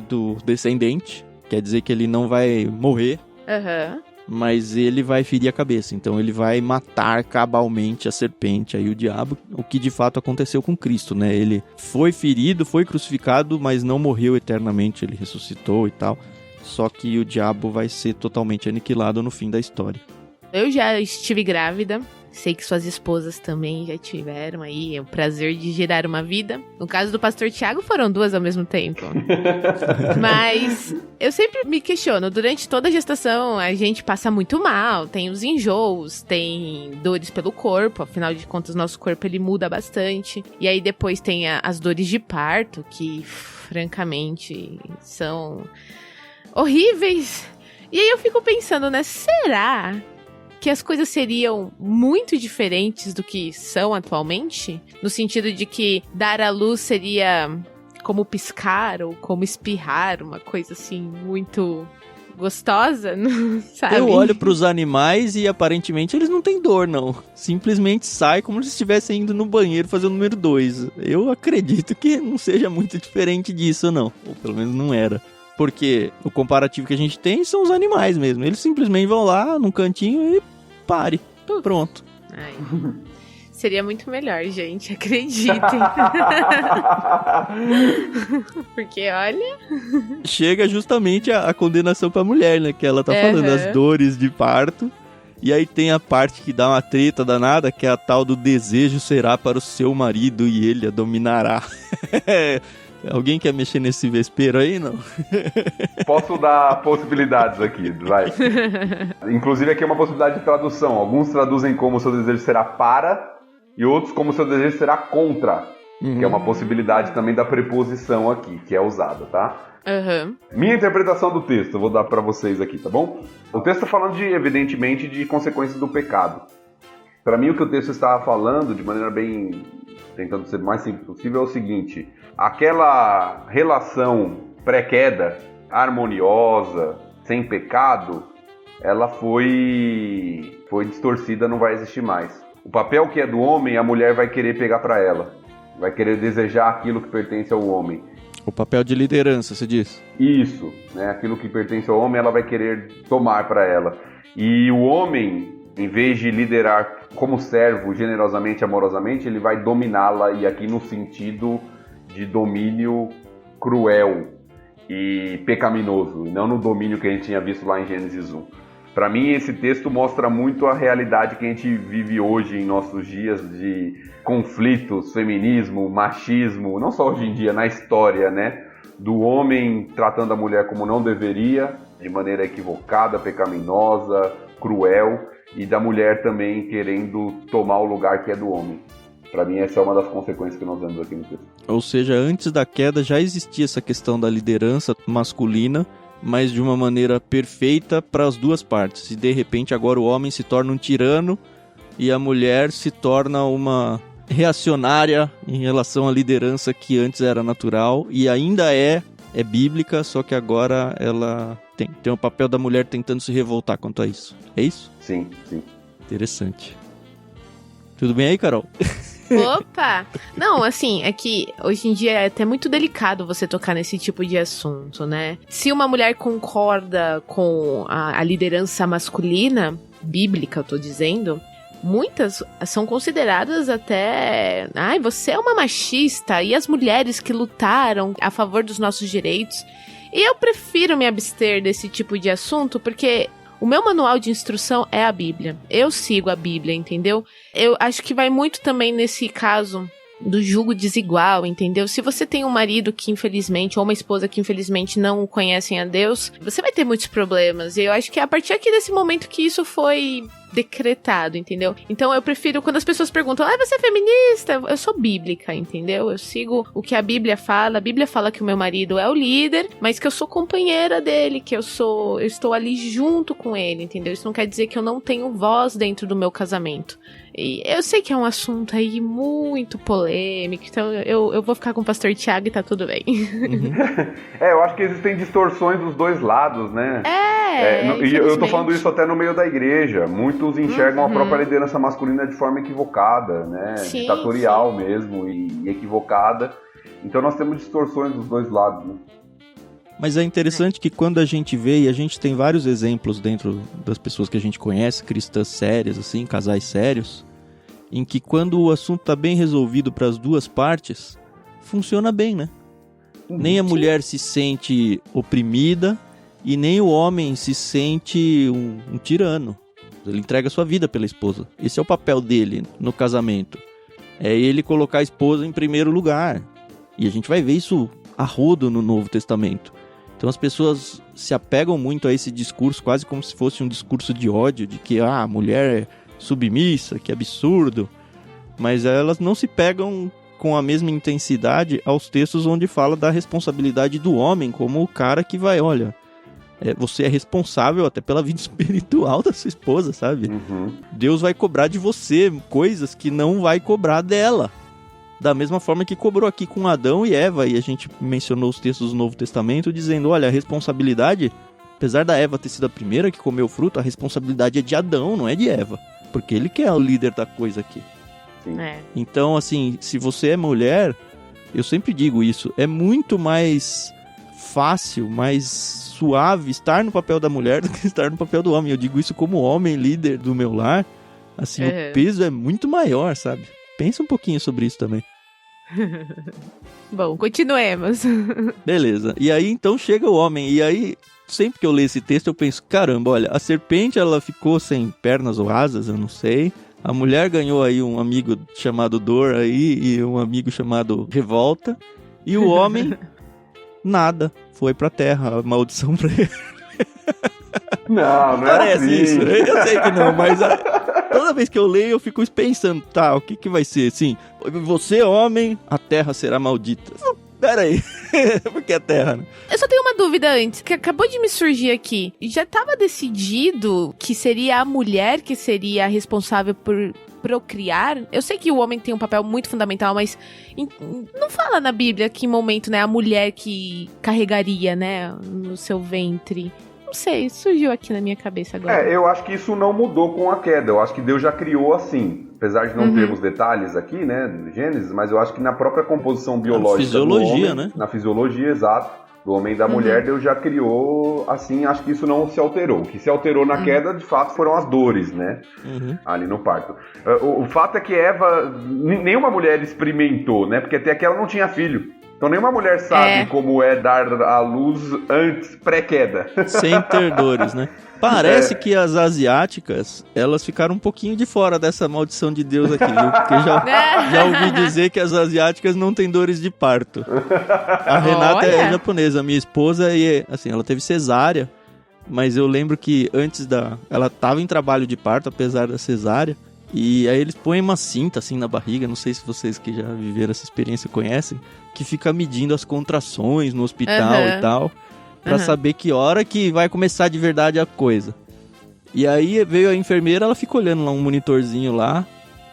do descendente, quer dizer que ele não vai morrer, mas ele vai ferir a cabeça, então ele vai matar cabalmente a serpente, aí o diabo, o que de fato aconteceu com Cristo, né? Ele foi ferido, foi crucificado, mas não morreu eternamente, ele ressuscitou e tal, só que o diabo vai ser totalmente aniquilado no fim da história. Eu já estive grávida. Sei que suas esposas também já tiveram aí o prazer de gerar uma vida. No caso do pastor Tiago, foram 2 ao mesmo tempo. Mas eu sempre me questiono, durante toda a gestação a gente passa muito mal, tem os enjoos, tem dores pelo corpo, afinal de contas nosso corpo ele muda bastante. E aí depois tem as dores de parto, que francamente são horríveis. E aí eu fico pensando, né, será que as coisas seriam muito diferentes do que são atualmente? No sentido de que dar à luz seria como piscar ou como espirrar, uma coisa assim muito gostosa, sabe? Eu olho pros animais e aparentemente eles não têm dor, não. Simplesmente sai como se estivessem indo no banheiro fazer o número 2. Eu acredito que não seja muito diferente disso, não. Ou pelo menos não era. Porque o comparativo que a gente tem são os animais mesmo. Eles simplesmente vão lá num cantinho e pare. Pronto. Ai. Seria muito melhor, gente. Acreditem. Porque, olha... Chega justamente a condenação pra mulher, né? Que ela tá falando, as dores de parto. E aí tem a parte que dá uma treta danada, que é a tal do desejo será para o seu marido e ele a dominará. Alguém quer mexer nesse vespeiro aí, não? Posso dar possibilidades aqui, vai. Inclusive aqui é uma possibilidade de tradução. Alguns traduzem como o seu desejo será para e outros como o seu desejo será contra. Que é uma possibilidade também da preposição aqui, que é usada, tá? Minha interpretação do texto, eu vou dar pra vocês aqui, tá bom? O texto tá falando, evidentemente, de consequências do pecado. Pra mim, o que o texto estava falando, de maneira bem... tentando ser o mais simples possível, é o seguinte: aquela relação pré-queda, harmoniosa, sem pecado, ela foi distorcida, não vai existir mais. O papel que é do homem, a mulher vai querer pegar para ela, vai querer desejar aquilo que pertence ao homem. O papel de liderança, você diz? Isso, né? Aquilo que pertence ao homem, ela vai querer tomar para ela. E o homem, em vez de liderar como servo, generosamente, amorosamente, ele vai dominá-la, e aqui no sentido de domínio cruel e pecaminoso, e não no domínio que a gente tinha visto lá em Gênesis 1. Para mim, esse texto mostra muito a realidade que a gente vive hoje em nossos dias de conflitos, feminismo, machismo, não só hoje em dia, na história, né? Do homem tratando a mulher como não deveria, de maneira equivocada, pecaminosa, cruel, e da mulher também querendo tomar o lugar que é do homem. Para mim, essa é uma das consequências que nós vemos aqui no texto. Ou seja, antes da queda já existia essa questão da liderança masculina, mas de uma maneira perfeita para as duas partes. E de repente agora o homem se torna um tirano e a mulher se torna uma reacionária em relação à liderança que antes era natural e ainda é bíblica, só que agora ela tem o papel da mulher tentando se revoltar quanto a isso. É isso? Sim, sim. Interessante. Tudo bem aí, Carol? Opa! Não, assim, é que hoje em dia é até muito delicado você tocar nesse tipo de assunto, né? Se uma mulher concorda com a liderança masculina, bíblica, eu tô dizendo, muitas são consideradas até... Ai, você é uma machista, e as mulheres que lutaram a favor dos nossos direitos. E eu prefiro me abster desse tipo de assunto, porque... o meu manual de instrução é a Bíblia. Eu sigo a Bíblia, entendeu? Eu acho que vai muito também nesse caso do jugo desigual, entendeu? Se você tem um marido que infelizmente, ou uma esposa que infelizmente não conhecem a Deus, você vai ter muitos problemas. E eu acho que é a partir aqui desse momento que isso foi decretado, entendeu? Então eu prefiro, quando as pessoas perguntam, você é feminista? Eu sou bíblica, entendeu? Eu sigo o que a Bíblia fala. A Bíblia fala que o meu marido é o líder, mas que eu sou companheira dele, que eu estou ali junto com ele, entendeu? Isso não quer dizer que eu não tenho voz dentro do meu casamento. E eu sei que é um assunto aí muito polêmico, então eu vou ficar com o pastor Tiago e tá tudo bem. Uhum. Eu acho que existem distorções dos dois lados, né? E eu tô falando isso até no meio da igreja. Muitos enxergam a própria liderança masculina de forma equivocada, né? Sim, ditatorial mesmo e equivocada. Então nós temos distorções dos dois lados, né? Mas é interessante que quando a gente vê, e a gente tem vários exemplos dentro das pessoas que a gente conhece, cristãs sérias, assim, casais sérios, em que quando o assunto tá bem resolvido para as duas partes, funciona bem, né? Nem a mulher se sente oprimida e nem o homem se sente um tirano. Ele entrega sua vida pela esposa. Esse é o papel dele no casamento. É ele colocar a esposa em primeiro lugar. E a gente vai ver isso a rodo no Novo Testamento. Então as pessoas se apegam muito a esse discurso, quase como se fosse um discurso de ódio, de que a mulher é submissa, que absurdo. Mas elas não se pegam com a mesma intensidade aos textos onde fala da responsabilidade do homem, como o cara que vai, olha, você é responsável até pela vida espiritual da sua esposa, sabe? Uhum. Deus vai cobrar de você coisas que não vai cobrar dela. Da mesma forma que cobrou aqui com Adão e Eva, e a gente mencionou os textos do Novo Testamento dizendo, olha, a responsabilidade, apesar da Eva ter sido a primeira que comeu o fruto, a responsabilidade é de Adão, não é de Eva, porque ele que é o líder da coisa aqui. Então, assim, se você é mulher, eu sempre digo isso, é muito mais fácil, mais suave estar no papel da mulher do que estar no papel do homem. Eu digo isso como homem líder do meu lar, assim, o peso é muito maior, sabe? Pensa um pouquinho sobre isso também. Bom, continuemos. Beleza. E aí, então, chega o homem. E aí, sempre que eu leio esse texto, eu penso, caramba, olha, a serpente, ela ficou sem pernas ou asas, eu não sei. A mulher ganhou aí um amigo chamado Dor aí e um amigo chamado Revolta. E o homem, nada. Foi pra terra, a maldição pra ele. Não é parece assim. Isso. Eu sei que não, mas toda vez que eu leio eu fico pensando, tá, o que vai ser? Assim, você homem, a terra será maldita. Pera aí, por que a terra? Né? Eu só tenho uma dúvida antes, que acabou de me surgir aqui. Já estava decidido que seria a mulher que seria a responsável por procriar? Eu sei que o homem tem um papel muito fundamental, mas não fala na Bíblia que momento, né, a mulher que carregaria, né, no seu ventre. Não sei, surgiu aqui na minha cabeça agora. Eu acho que isso não mudou com a queda. Eu acho que Deus já criou assim. Apesar de não termos detalhes aqui, né, de Gênesis, mas eu acho que na própria composição biológica na fisiologia, do homem, né? Na fisiologia, exato, do homem e da mulher, Deus já criou assim, acho que isso não se alterou. O que se alterou na queda, de fato, foram as dores, né? Ali no parto. O fato é que Eva, nenhuma mulher experimentou, né? Porque até que ela não tinha filho. Então nenhuma mulher sabe como é dar à luz antes, pré-queda. Sem ter dores, né? Parece que as asiáticas, elas ficaram um pouquinho de fora dessa maldição de Deus aqui, viu? Porque já ouvi dizer que as asiáticas não têm dores de parto. A Renata é japonesa, minha esposa, e assim, ela teve cesárea, mas eu lembro que antes ela tava em trabalho de parto, apesar da cesárea, e aí eles põem uma cinta assim na barriga, não sei se vocês que já viveram essa experiência conhecem, que fica medindo as contrações no hospital e tal, pra saber que hora que vai começar de verdade a coisa. E aí veio a enfermeira, ela ficou olhando lá um monitorzinho lá,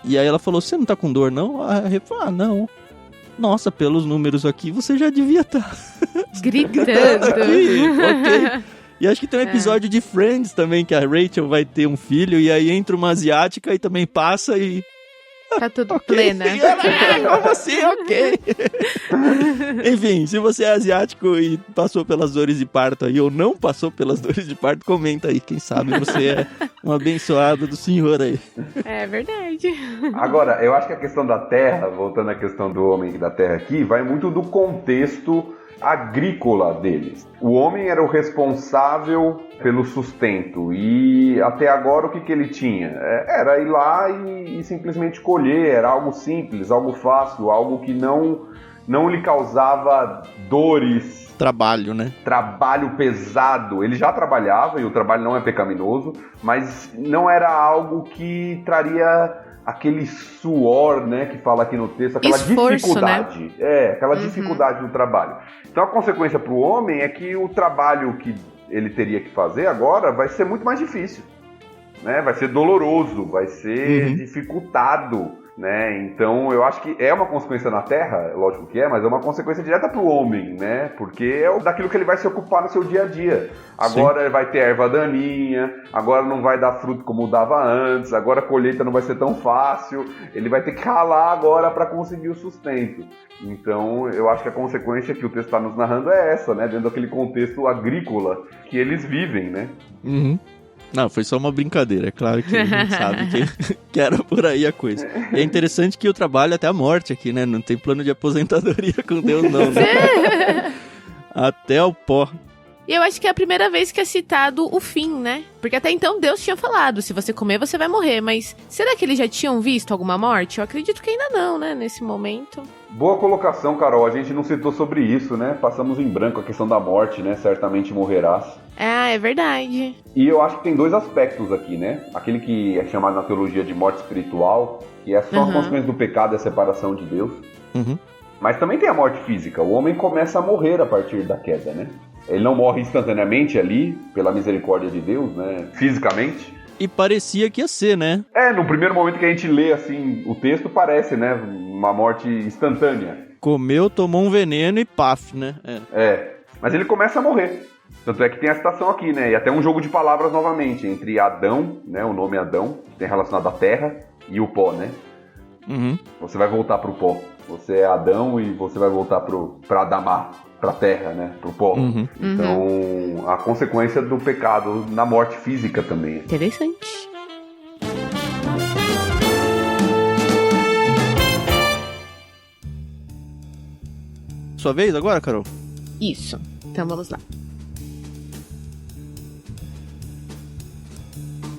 e aí ela falou, você não tá com dor não? A Rê falou, não. Nossa, pelos números aqui, você já devia estar gritando. Aqui, ok. E acho que tem um episódio de Friends também, que a Rachel vai ter um filho, e aí entra uma asiática e também passa e... Tá tudo plena. Como assim? Ok. Enfim, se você é asiático e passou pelas dores de parto aí, ou não passou pelas dores de parto, comenta aí. Quem sabe você é um abençoado do Senhor aí. É verdade. Agora, eu acho que a questão da terra, voltando à questão do homem e da terra aqui, vai muito do contexto agrícola deles. O homem era o responsável pelo sustento e até agora o que ele tinha? Era ir lá e simplesmente colher, era algo simples, algo fácil, algo que não lhe causava dores. Trabalho, né? Trabalho pesado. Ele já trabalhava e o trabalho não é pecaminoso, mas não era algo que traria aquele suor, né, que fala aqui no texto, aquela esforço, dificuldade. Né? Aquela dificuldade do trabalho. Então a consequência para o homem é que o trabalho que ele teria que fazer agora vai ser muito mais difícil, né? Vai ser doloroso, vai ser dificultado. Né? Então eu acho que é uma consequência na Terra, lógico que é, mas é uma consequência direta para o homem, né? Porque é daquilo que ele vai se ocupar no seu dia a dia. Agora ele vai ter erva daninha, agora não vai dar fruto como dava antes, agora a colheita não vai ser tão fácil, ele vai ter que ralar agora para conseguir o sustento. Então eu acho que a consequência que o texto está nos narrando é essa, né? Dentro daquele contexto agrícola que eles vivem, né? Não, foi só uma brincadeira, é claro que a gente sabe que era por aí a coisa. E é interessante que o trabalho até a morte aqui, né? Não tem plano de aposentadoria com Deus não, né? Até o pó. E eu acho que é a primeira vez que é citado o fim, né? Porque até então Deus tinha falado, se você comer, você vai morrer. Mas será que eles já tinham visto alguma morte? Eu acredito que ainda não, né? Nesse momento. Boa colocação, Carol. A gente não citou sobre isso, né? Passamos em branco a questão da morte, né? Certamente morrerás. Ah, é verdade. E eu acho que tem dois aspectos aqui, né? Aquele que é chamado na teologia de morte espiritual, que são as consequências do pecado e a separação de Deus. Mas também tem a morte física. O homem começa a morrer a partir da queda, né? Ele não morre instantaneamente ali, pela misericórdia de Deus, né? Fisicamente. E parecia que ia ser, né? No primeiro momento que a gente lê, assim, o texto parece, né? Uma morte instantânea. Comeu, tomou um veneno e paf, né? Mas ele começa a morrer. Tanto é que tem a citação aqui, né? E até um jogo de palavras novamente, entre Adão, né? O nome Adão, que tem relacionado à terra, e o pó, né? Você vai voltar pro pó. Você é Adão e você vai voltar pra Adamá, pra terra, né? Pro pó. Então, a consequência do pecado na morte física também. Interessante. Sua vez agora, Carol? Isso. Então vamos lá.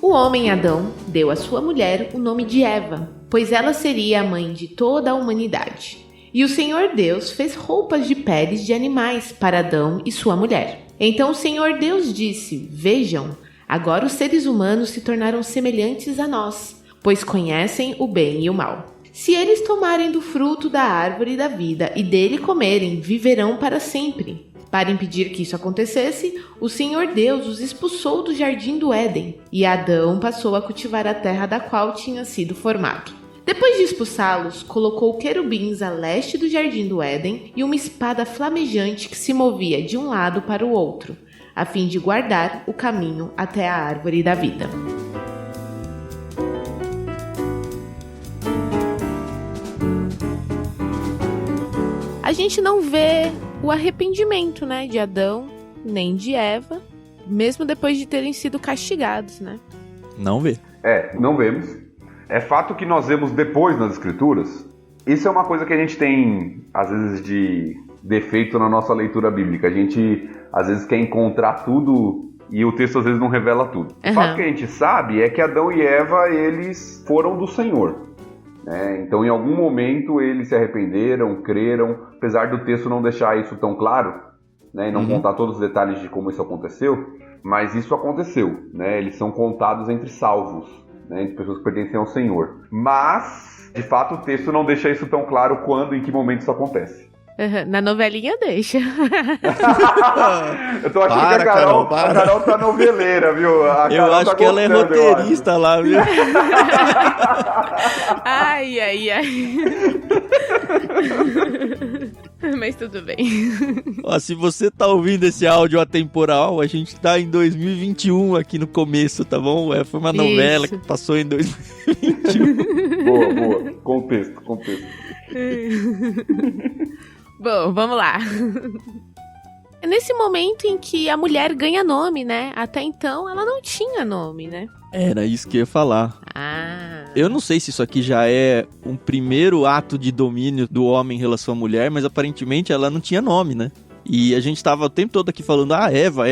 O homem Adão deu à sua mulher o nome de Eva, pois ela seria a mãe de toda a humanidade. E o Senhor Deus fez roupas de peles de animais para Adão e sua mulher. Então o Senhor Deus disse: Vejam, agora os seres humanos se tornaram semelhantes a nós, pois conhecem o bem e o mal. Se eles tomarem do fruto da árvore da vida e dele comerem, viverão para sempre. Para impedir que isso acontecesse, o Senhor Deus os expulsou do jardim do Éden, e Adão passou a cultivar a terra da qual tinha sido formado. Depois de expulsá-los, colocou querubins a leste do jardim do Éden e uma espada flamejante que se movia de um lado para o outro, a fim de guardar o caminho até a árvore da vida. A gente não vê o arrependimento, né, de Adão, nem de Eva, mesmo depois de terem sido castigados, né? Não vê. Não vemos. É fato que nós vemos depois nas escrituras. Isso é uma coisa que a gente tem, às vezes, de defeito na nossa leitura bíblica. A gente, às vezes, quer encontrar tudo e o texto, às vezes, não revela tudo. O fato que a gente sabe é que Adão e Eva, eles foram do Senhor. Então, em algum momento, eles se arrependeram, creram, apesar do texto não deixar isso tão claro, né, e não contar todos os detalhes de como isso aconteceu, mas isso aconteceu, né, eles são contados entre salvos, né, entre pessoas que pertencem ao Senhor. Mas, de fato, o texto não deixa isso tão claro quando e em que momento isso acontece. Na novelinha deixa. Eu tô achando que a Carol tá noveleira, viu? Eu acho que ela é roteirista lá, viu? Ai. Mas tudo bem. Ó, se você tá ouvindo esse áudio atemporal, a gente tá em 2021 aqui no começo, tá bom? Foi uma novela que passou em 2021. Boa. Contexto. Bom, vamos lá. É nesse momento em que a mulher ganha nome, né? Até então ela não tinha nome, né? Era isso que eu ia falar. Eu não sei se isso aqui já é um primeiro ato de domínio do homem em relação à mulher, mas aparentemente ela não tinha nome, né? E a gente tava o tempo todo aqui falando, Eva.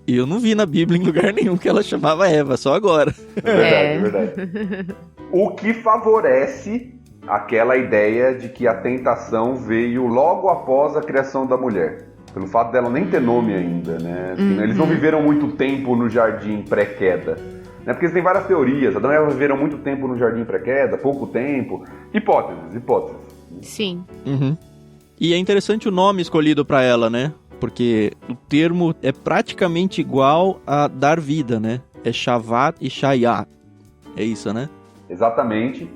E eu não vi na Bíblia em lugar nenhum que ela chamava Eva, só agora. É verdade. O que favorece aquela ideia de que a tentação veio logo após a criação da mulher. Pelo fato dela nem ter nome ainda, né? Assim, eles não viveram muito tempo no jardim pré-queda. Né? Porque tem várias teorias. Adão e Eva viveram muito tempo no jardim pré-queda, pouco tempo. Hipóteses. Sim. Uhum. E é interessante o nome escolhido para ela, né? Porque o termo é praticamente igual a dar vida, né? É Shavat e Shayah. É isso, né? Exatamente.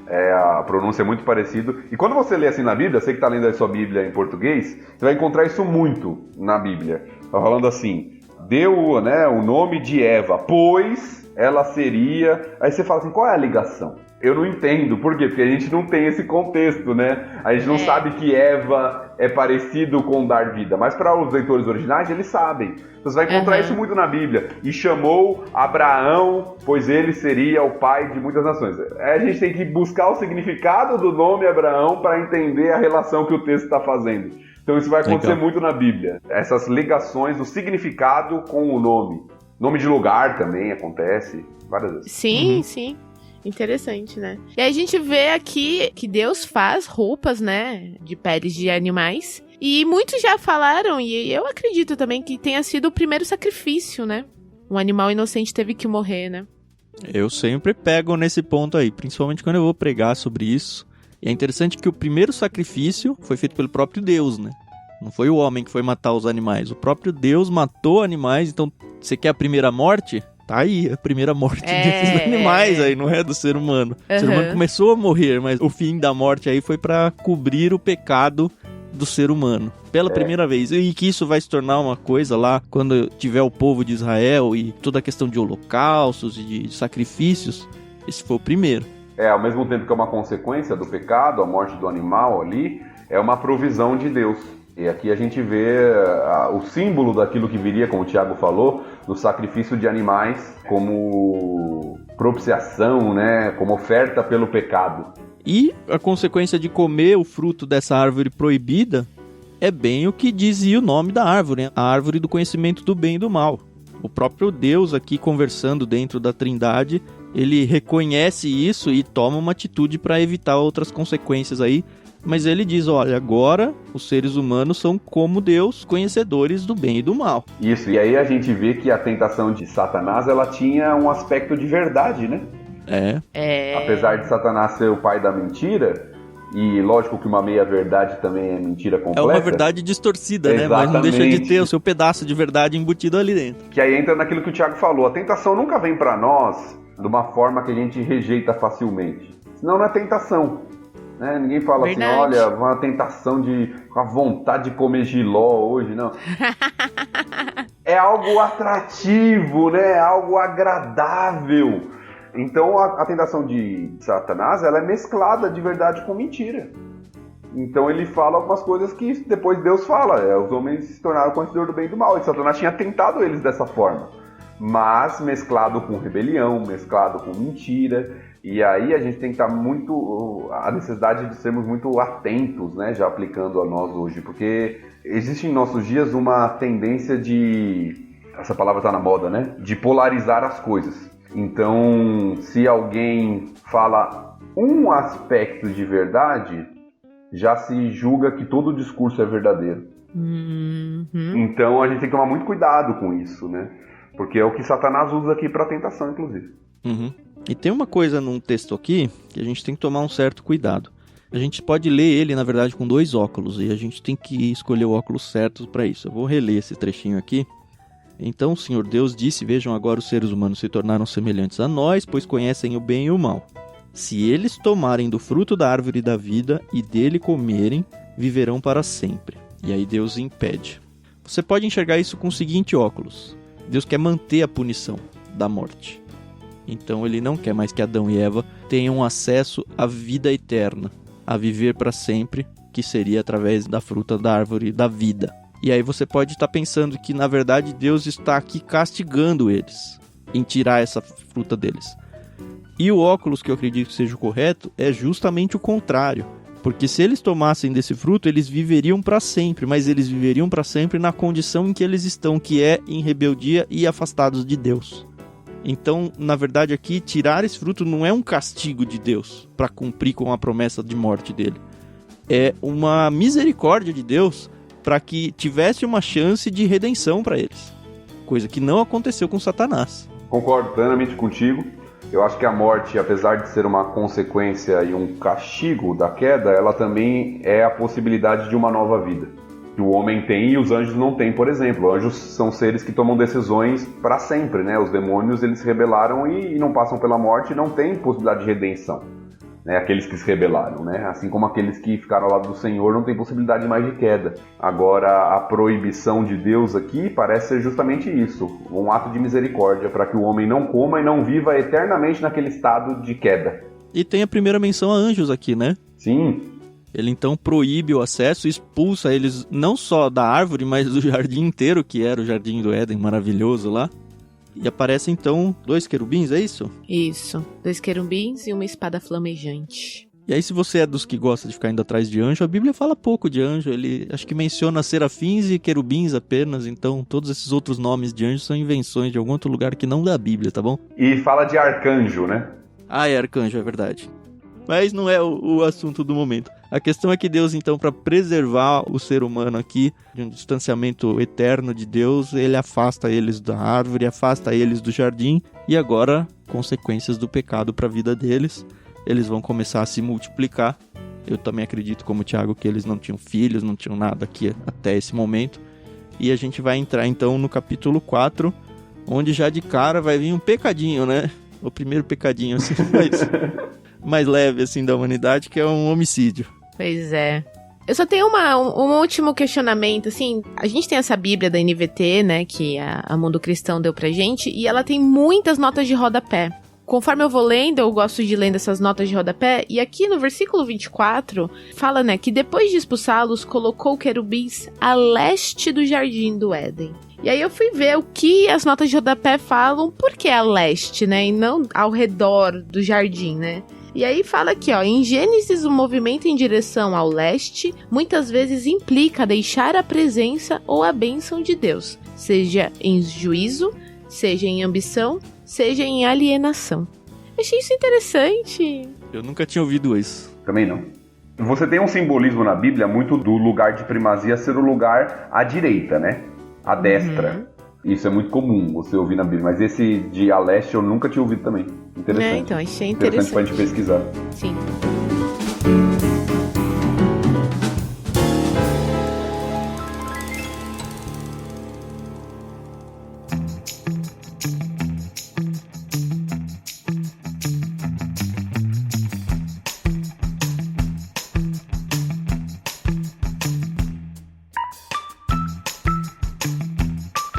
A pronúncia é muito parecida. E quando você lê assim na Bíblia, você que está lendo a sua Bíblia em português, você vai encontrar isso muito na Bíblia. Tá falando assim, deu, né, o nome de Eva, pois ela seria... Aí você fala assim, qual é a ligação? Eu não entendo. Por quê? Porque a gente não tem esse contexto, né? A gente não sabe que Eva é parecido com dar vida. Mas para os leitores originais, eles sabem. Você vai encontrar isso muito na Bíblia. E chamou Abraão, pois ele seria o pai de muitas nações. A gente tem que buscar o significado do nome Abraão para entender a relação que o texto está fazendo. Então isso vai acontecer muito na Bíblia. Essas ligações do significado com o nome. Nome de lugar também acontece várias vezes. Sim, sim. Interessante, né? E aí a gente vê aqui que Deus faz roupas, né, de peles de animais. E muitos já falaram, e eu acredito também, que tenha sido o primeiro sacrifício, né? Um animal inocente teve que morrer, né? Eu sempre pego nesse ponto aí, principalmente quando eu vou pregar sobre isso. E é interessante que o primeiro sacrifício foi feito pelo próprio Deus, né? Não foi o homem que foi matar os animais. O próprio Deus matou animais. Então, você quer a primeira morte? Tá aí, a primeira morte desses animais aí, não é do ser humano. O ser humano começou a morrer, mas o fim da morte aí foi pra cobrir o pecado do ser humano. Pela primeira vez. E que isso vai se tornar uma coisa lá, quando tiver o povo de Israel e toda a questão de holocaustos e de sacrifícios, esse foi o primeiro. Ao mesmo tempo que é uma consequência do pecado, a morte do animal ali, é uma provisão de Deus. E aqui a gente vê o símbolo daquilo que viria, como o Tiago falou, do sacrifício de animais como propiciação, né, como oferta pelo pecado. E a consequência de comer o fruto dessa árvore proibida é bem o que dizia o nome da árvore, né? A árvore do conhecimento do bem e do mal. O próprio Deus aqui conversando dentro da Trindade, ele reconhece isso e toma uma atitude para evitar outras consequências aí. Mas ele diz, olha, agora os seres humanos são como Deus, conhecedores do bem e do mal. Isso, e aí a gente vê que a tentação de Satanás, ela tinha um aspecto de verdade, né? Apesar de Satanás ser o pai da mentira, e lógico que uma meia-verdade também é mentira completa. É uma verdade distorcida, né? Mas não deixa de ter o seu pedaço de verdade embutido ali dentro. Que aí entra naquilo que o Tiago falou, a tentação nunca vem para nós de uma forma que a gente rejeita facilmente. Senão não é tentação. Né? Ninguém fala assim, olha, uma tentação com a vontade de comer jiló hoje, não. É algo atrativo, né? Algo agradável. Então a tentação de Satanás, ela é mesclada de verdade com mentira. Então ele fala algumas coisas que depois Deus fala. Os homens se tornaram conhecedores do bem e do mal. E Satanás tinha tentado eles dessa forma. Mas mesclado com rebelião, mesclado com mentira. E aí a gente tem que estar a necessidade de sermos muito atentos, né, já aplicando a nós hoje, porque existe em nossos dias uma tendência essa palavra está na moda, né, de polarizar as coisas. Então, se alguém fala um aspecto de verdade, já se julga que todo o discurso é verdadeiro. Então a gente tem que tomar muito cuidado com isso, né, porque é o que Satanás usa aqui para tentação, inclusive. E tem uma coisa num texto aqui que a gente tem que tomar um certo cuidado. A gente pode ler ele, na verdade, com 2 óculos, e a gente tem que escolher o óculos certo para isso. Eu vou reler esse trechinho aqui. Então o Senhor Deus disse, vejam agora os seres humanos se tornaram semelhantes a nós, pois conhecem o bem e o mal. Se eles tomarem do fruto da árvore da vida e dele comerem, viverão para sempre. E aí Deus impede. Você pode enxergar isso com o seguinte óculos. Deus quer manter a punição da morte. Então ele não quer mais que Adão e Eva tenham acesso à vida eterna, a viver para sempre, que seria através da fruta da árvore da vida. E aí você pode estar pensando que, na verdade, Deus está aqui castigando eles, em tirar essa fruta deles. E o óculos que eu acredito que seja o correto é justamente o contrário. Porque se eles tomassem desse fruto, eles viveriam para sempre, mas eles viveriam para sempre na condição em que eles estão, que é em rebeldia e afastados de Deus. Então, na verdade aqui, tirar esse fruto não é um castigo de Deus para cumprir com a promessa de morte dele. É uma misericórdia de Deus para que tivesse uma chance de redenção para eles. Coisa que não aconteceu com Satanás. Concordo plenamente contigo. Eu acho que a morte, apesar de ser uma consequência e um castigo da queda, ela também é a possibilidade de uma nova vida. Que o homem tem e os anjos não têm, por exemplo. Anjos são seres que tomam decisões para sempre, né? Os demônios, eles se rebelaram e não passam pela morte e não têm possibilidade de redenção. Né? Aqueles que se rebelaram, né? Assim como aqueles que ficaram ao lado do Senhor não têm possibilidade mais de queda. Agora, a proibição de Deus aqui parece ser justamente isso, um ato de misericórdia para que o homem não coma e não viva eternamente naquele estado de queda. E tem a primeira menção a anjos aqui, né? Sim. Ele então proíbe o acesso, expulsa eles não só da árvore, mas do jardim inteiro, que era o Jardim do Éden maravilhoso lá. E aparecem então 2 querubins, é isso? Isso, 2 querubins e uma espada flamejante. E aí, se você é dos que gosta de ficar indo atrás de anjo, a Bíblia fala pouco de anjo. Ele acho que menciona serafins e querubins apenas. Então, todos esses outros nomes de anjos são invenções de algum outro lugar que não da Bíblia, tá bom? E fala de arcanjo, né? Ah, é arcanjo, é verdade. Mas não é o assunto do momento. A questão é que Deus, então, para preservar o ser humano aqui, de um distanciamento eterno de Deus, ele afasta eles da árvore, afasta eles do jardim, e agora, consequências do pecado para a vida deles, eles vão começar a se multiplicar. Eu também acredito, como o Tiago, que eles não tinham filhos, não tinham nada aqui até esse momento. E a gente vai entrar, então, no capítulo 4, onde já de cara vai vir um pecadinho, né? O primeiro pecadinho, assim, mais leve, assim, da humanidade, que é um homicídio. Pois é. Eu só tenho um último questionamento, assim, a gente tem essa Bíblia da NVT, né, que a Mundo Cristão deu pra gente, e ela tem muitas notas de rodapé. Conforme eu vou lendo, eu gosto de ler essas notas de rodapé, e aqui no versículo 24, fala, né, que depois de expulsá-los, colocou querubins a leste do Jardim do Éden. E aí eu fui ver o que as notas de rodapé falam, por que a leste, né, e não ao redor do jardim, né? E aí fala aqui, ó, em Gênesis o movimento em direção ao leste muitas vezes implica deixar a presença ou a bênção de Deus, seja em juízo, seja em ambição, seja em alienação. Achei isso interessante. Eu nunca tinha ouvido isso. Também não. Você tem um simbolismo na Bíblia muito do lugar de primazia ser o lugar à direita, né? À destra. Isso é muito comum você ouvir na Bíblia, mas esse de a leste eu nunca tinha ouvido também. Interessante. É, então, achei interessante. Pra gente pesquisar. Sim.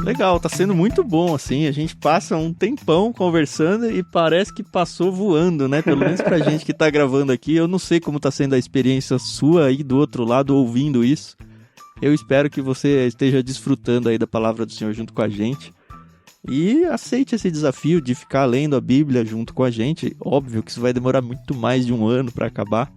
Legal, tá sendo muito bom, assim, a gente passa um tempão conversando e parece que passou voando, né, pelo menos pra gente que tá gravando aqui. Eu não sei como tá sendo a experiência sua aí do outro lado ouvindo isso. Eu espero que você esteja desfrutando aí da palavra do Senhor junto com a gente e aceite esse desafio de ficar lendo a Bíblia junto com a gente. Óbvio que isso vai demorar muito mais de um ano pra acabar,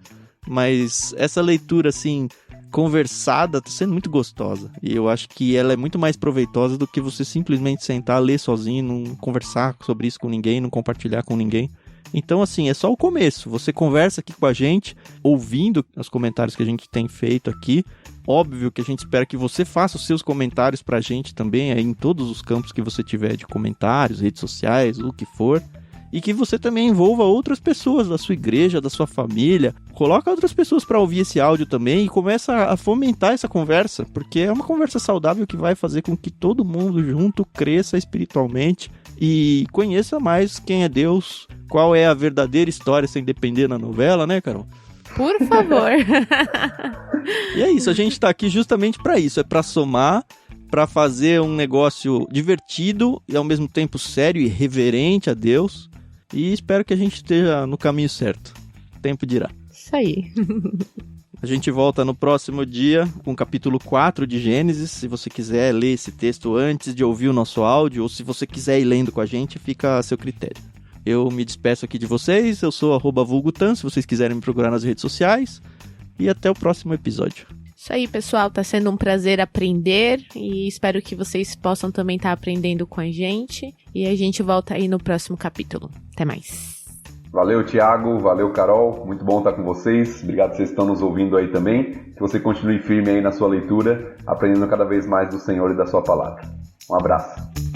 mas essa leitura, assim, conversada, tá sendo muito gostosa. E eu acho que ela é muito mais proveitosa do que você simplesmente sentar, ler sozinho, não conversar sobre isso com ninguém, não compartilhar com ninguém. Então, assim, é só o começo. Você conversa aqui com a gente, ouvindo os comentários que a gente tem feito aqui. Óbvio que a gente espera que você faça os seus comentários pra gente também, aí em todos os campos que você tiver de comentários, redes sociais, o que for. E que você também envolva outras pessoas da sua igreja, da sua família. Coloca outras pessoas para ouvir esse áudio também e começa a fomentar essa conversa, porque é uma conversa saudável que vai fazer com que todo mundo junto cresça espiritualmente e conheça mais quem é Deus, qual é a verdadeira história, sem depender da novela, né, Carol? Por favor. E é isso, a gente tá aqui justamente para isso, é para somar, para fazer um negócio divertido e ao mesmo tempo sério e reverente a Deus. E espero que a gente esteja no caminho certo. O tempo dirá. Isso aí. A gente volta no próximo dia com o capítulo 4 de Gênesis. Se você quiser ler esse texto antes de ouvir o nosso áudio, ou se você quiser ir lendo com a gente, fica a seu critério. Eu me despeço aqui de vocês. Eu sou @vulgutan, se vocês quiserem me procurar nas redes sociais. e até o próximo episódio. Isso aí, pessoal, tá sendo um prazer aprender e espero que vocês possam também estar aprendendo com a gente. E a gente volta aí no próximo capítulo. Até mais. Valeu, Thiago. Valeu, Carol. Muito bom estar com vocês. Obrigado que vocês estão nos ouvindo aí também. Que você continue firme aí na sua leitura, aprendendo cada vez mais do Senhor e da sua palavra. Um abraço.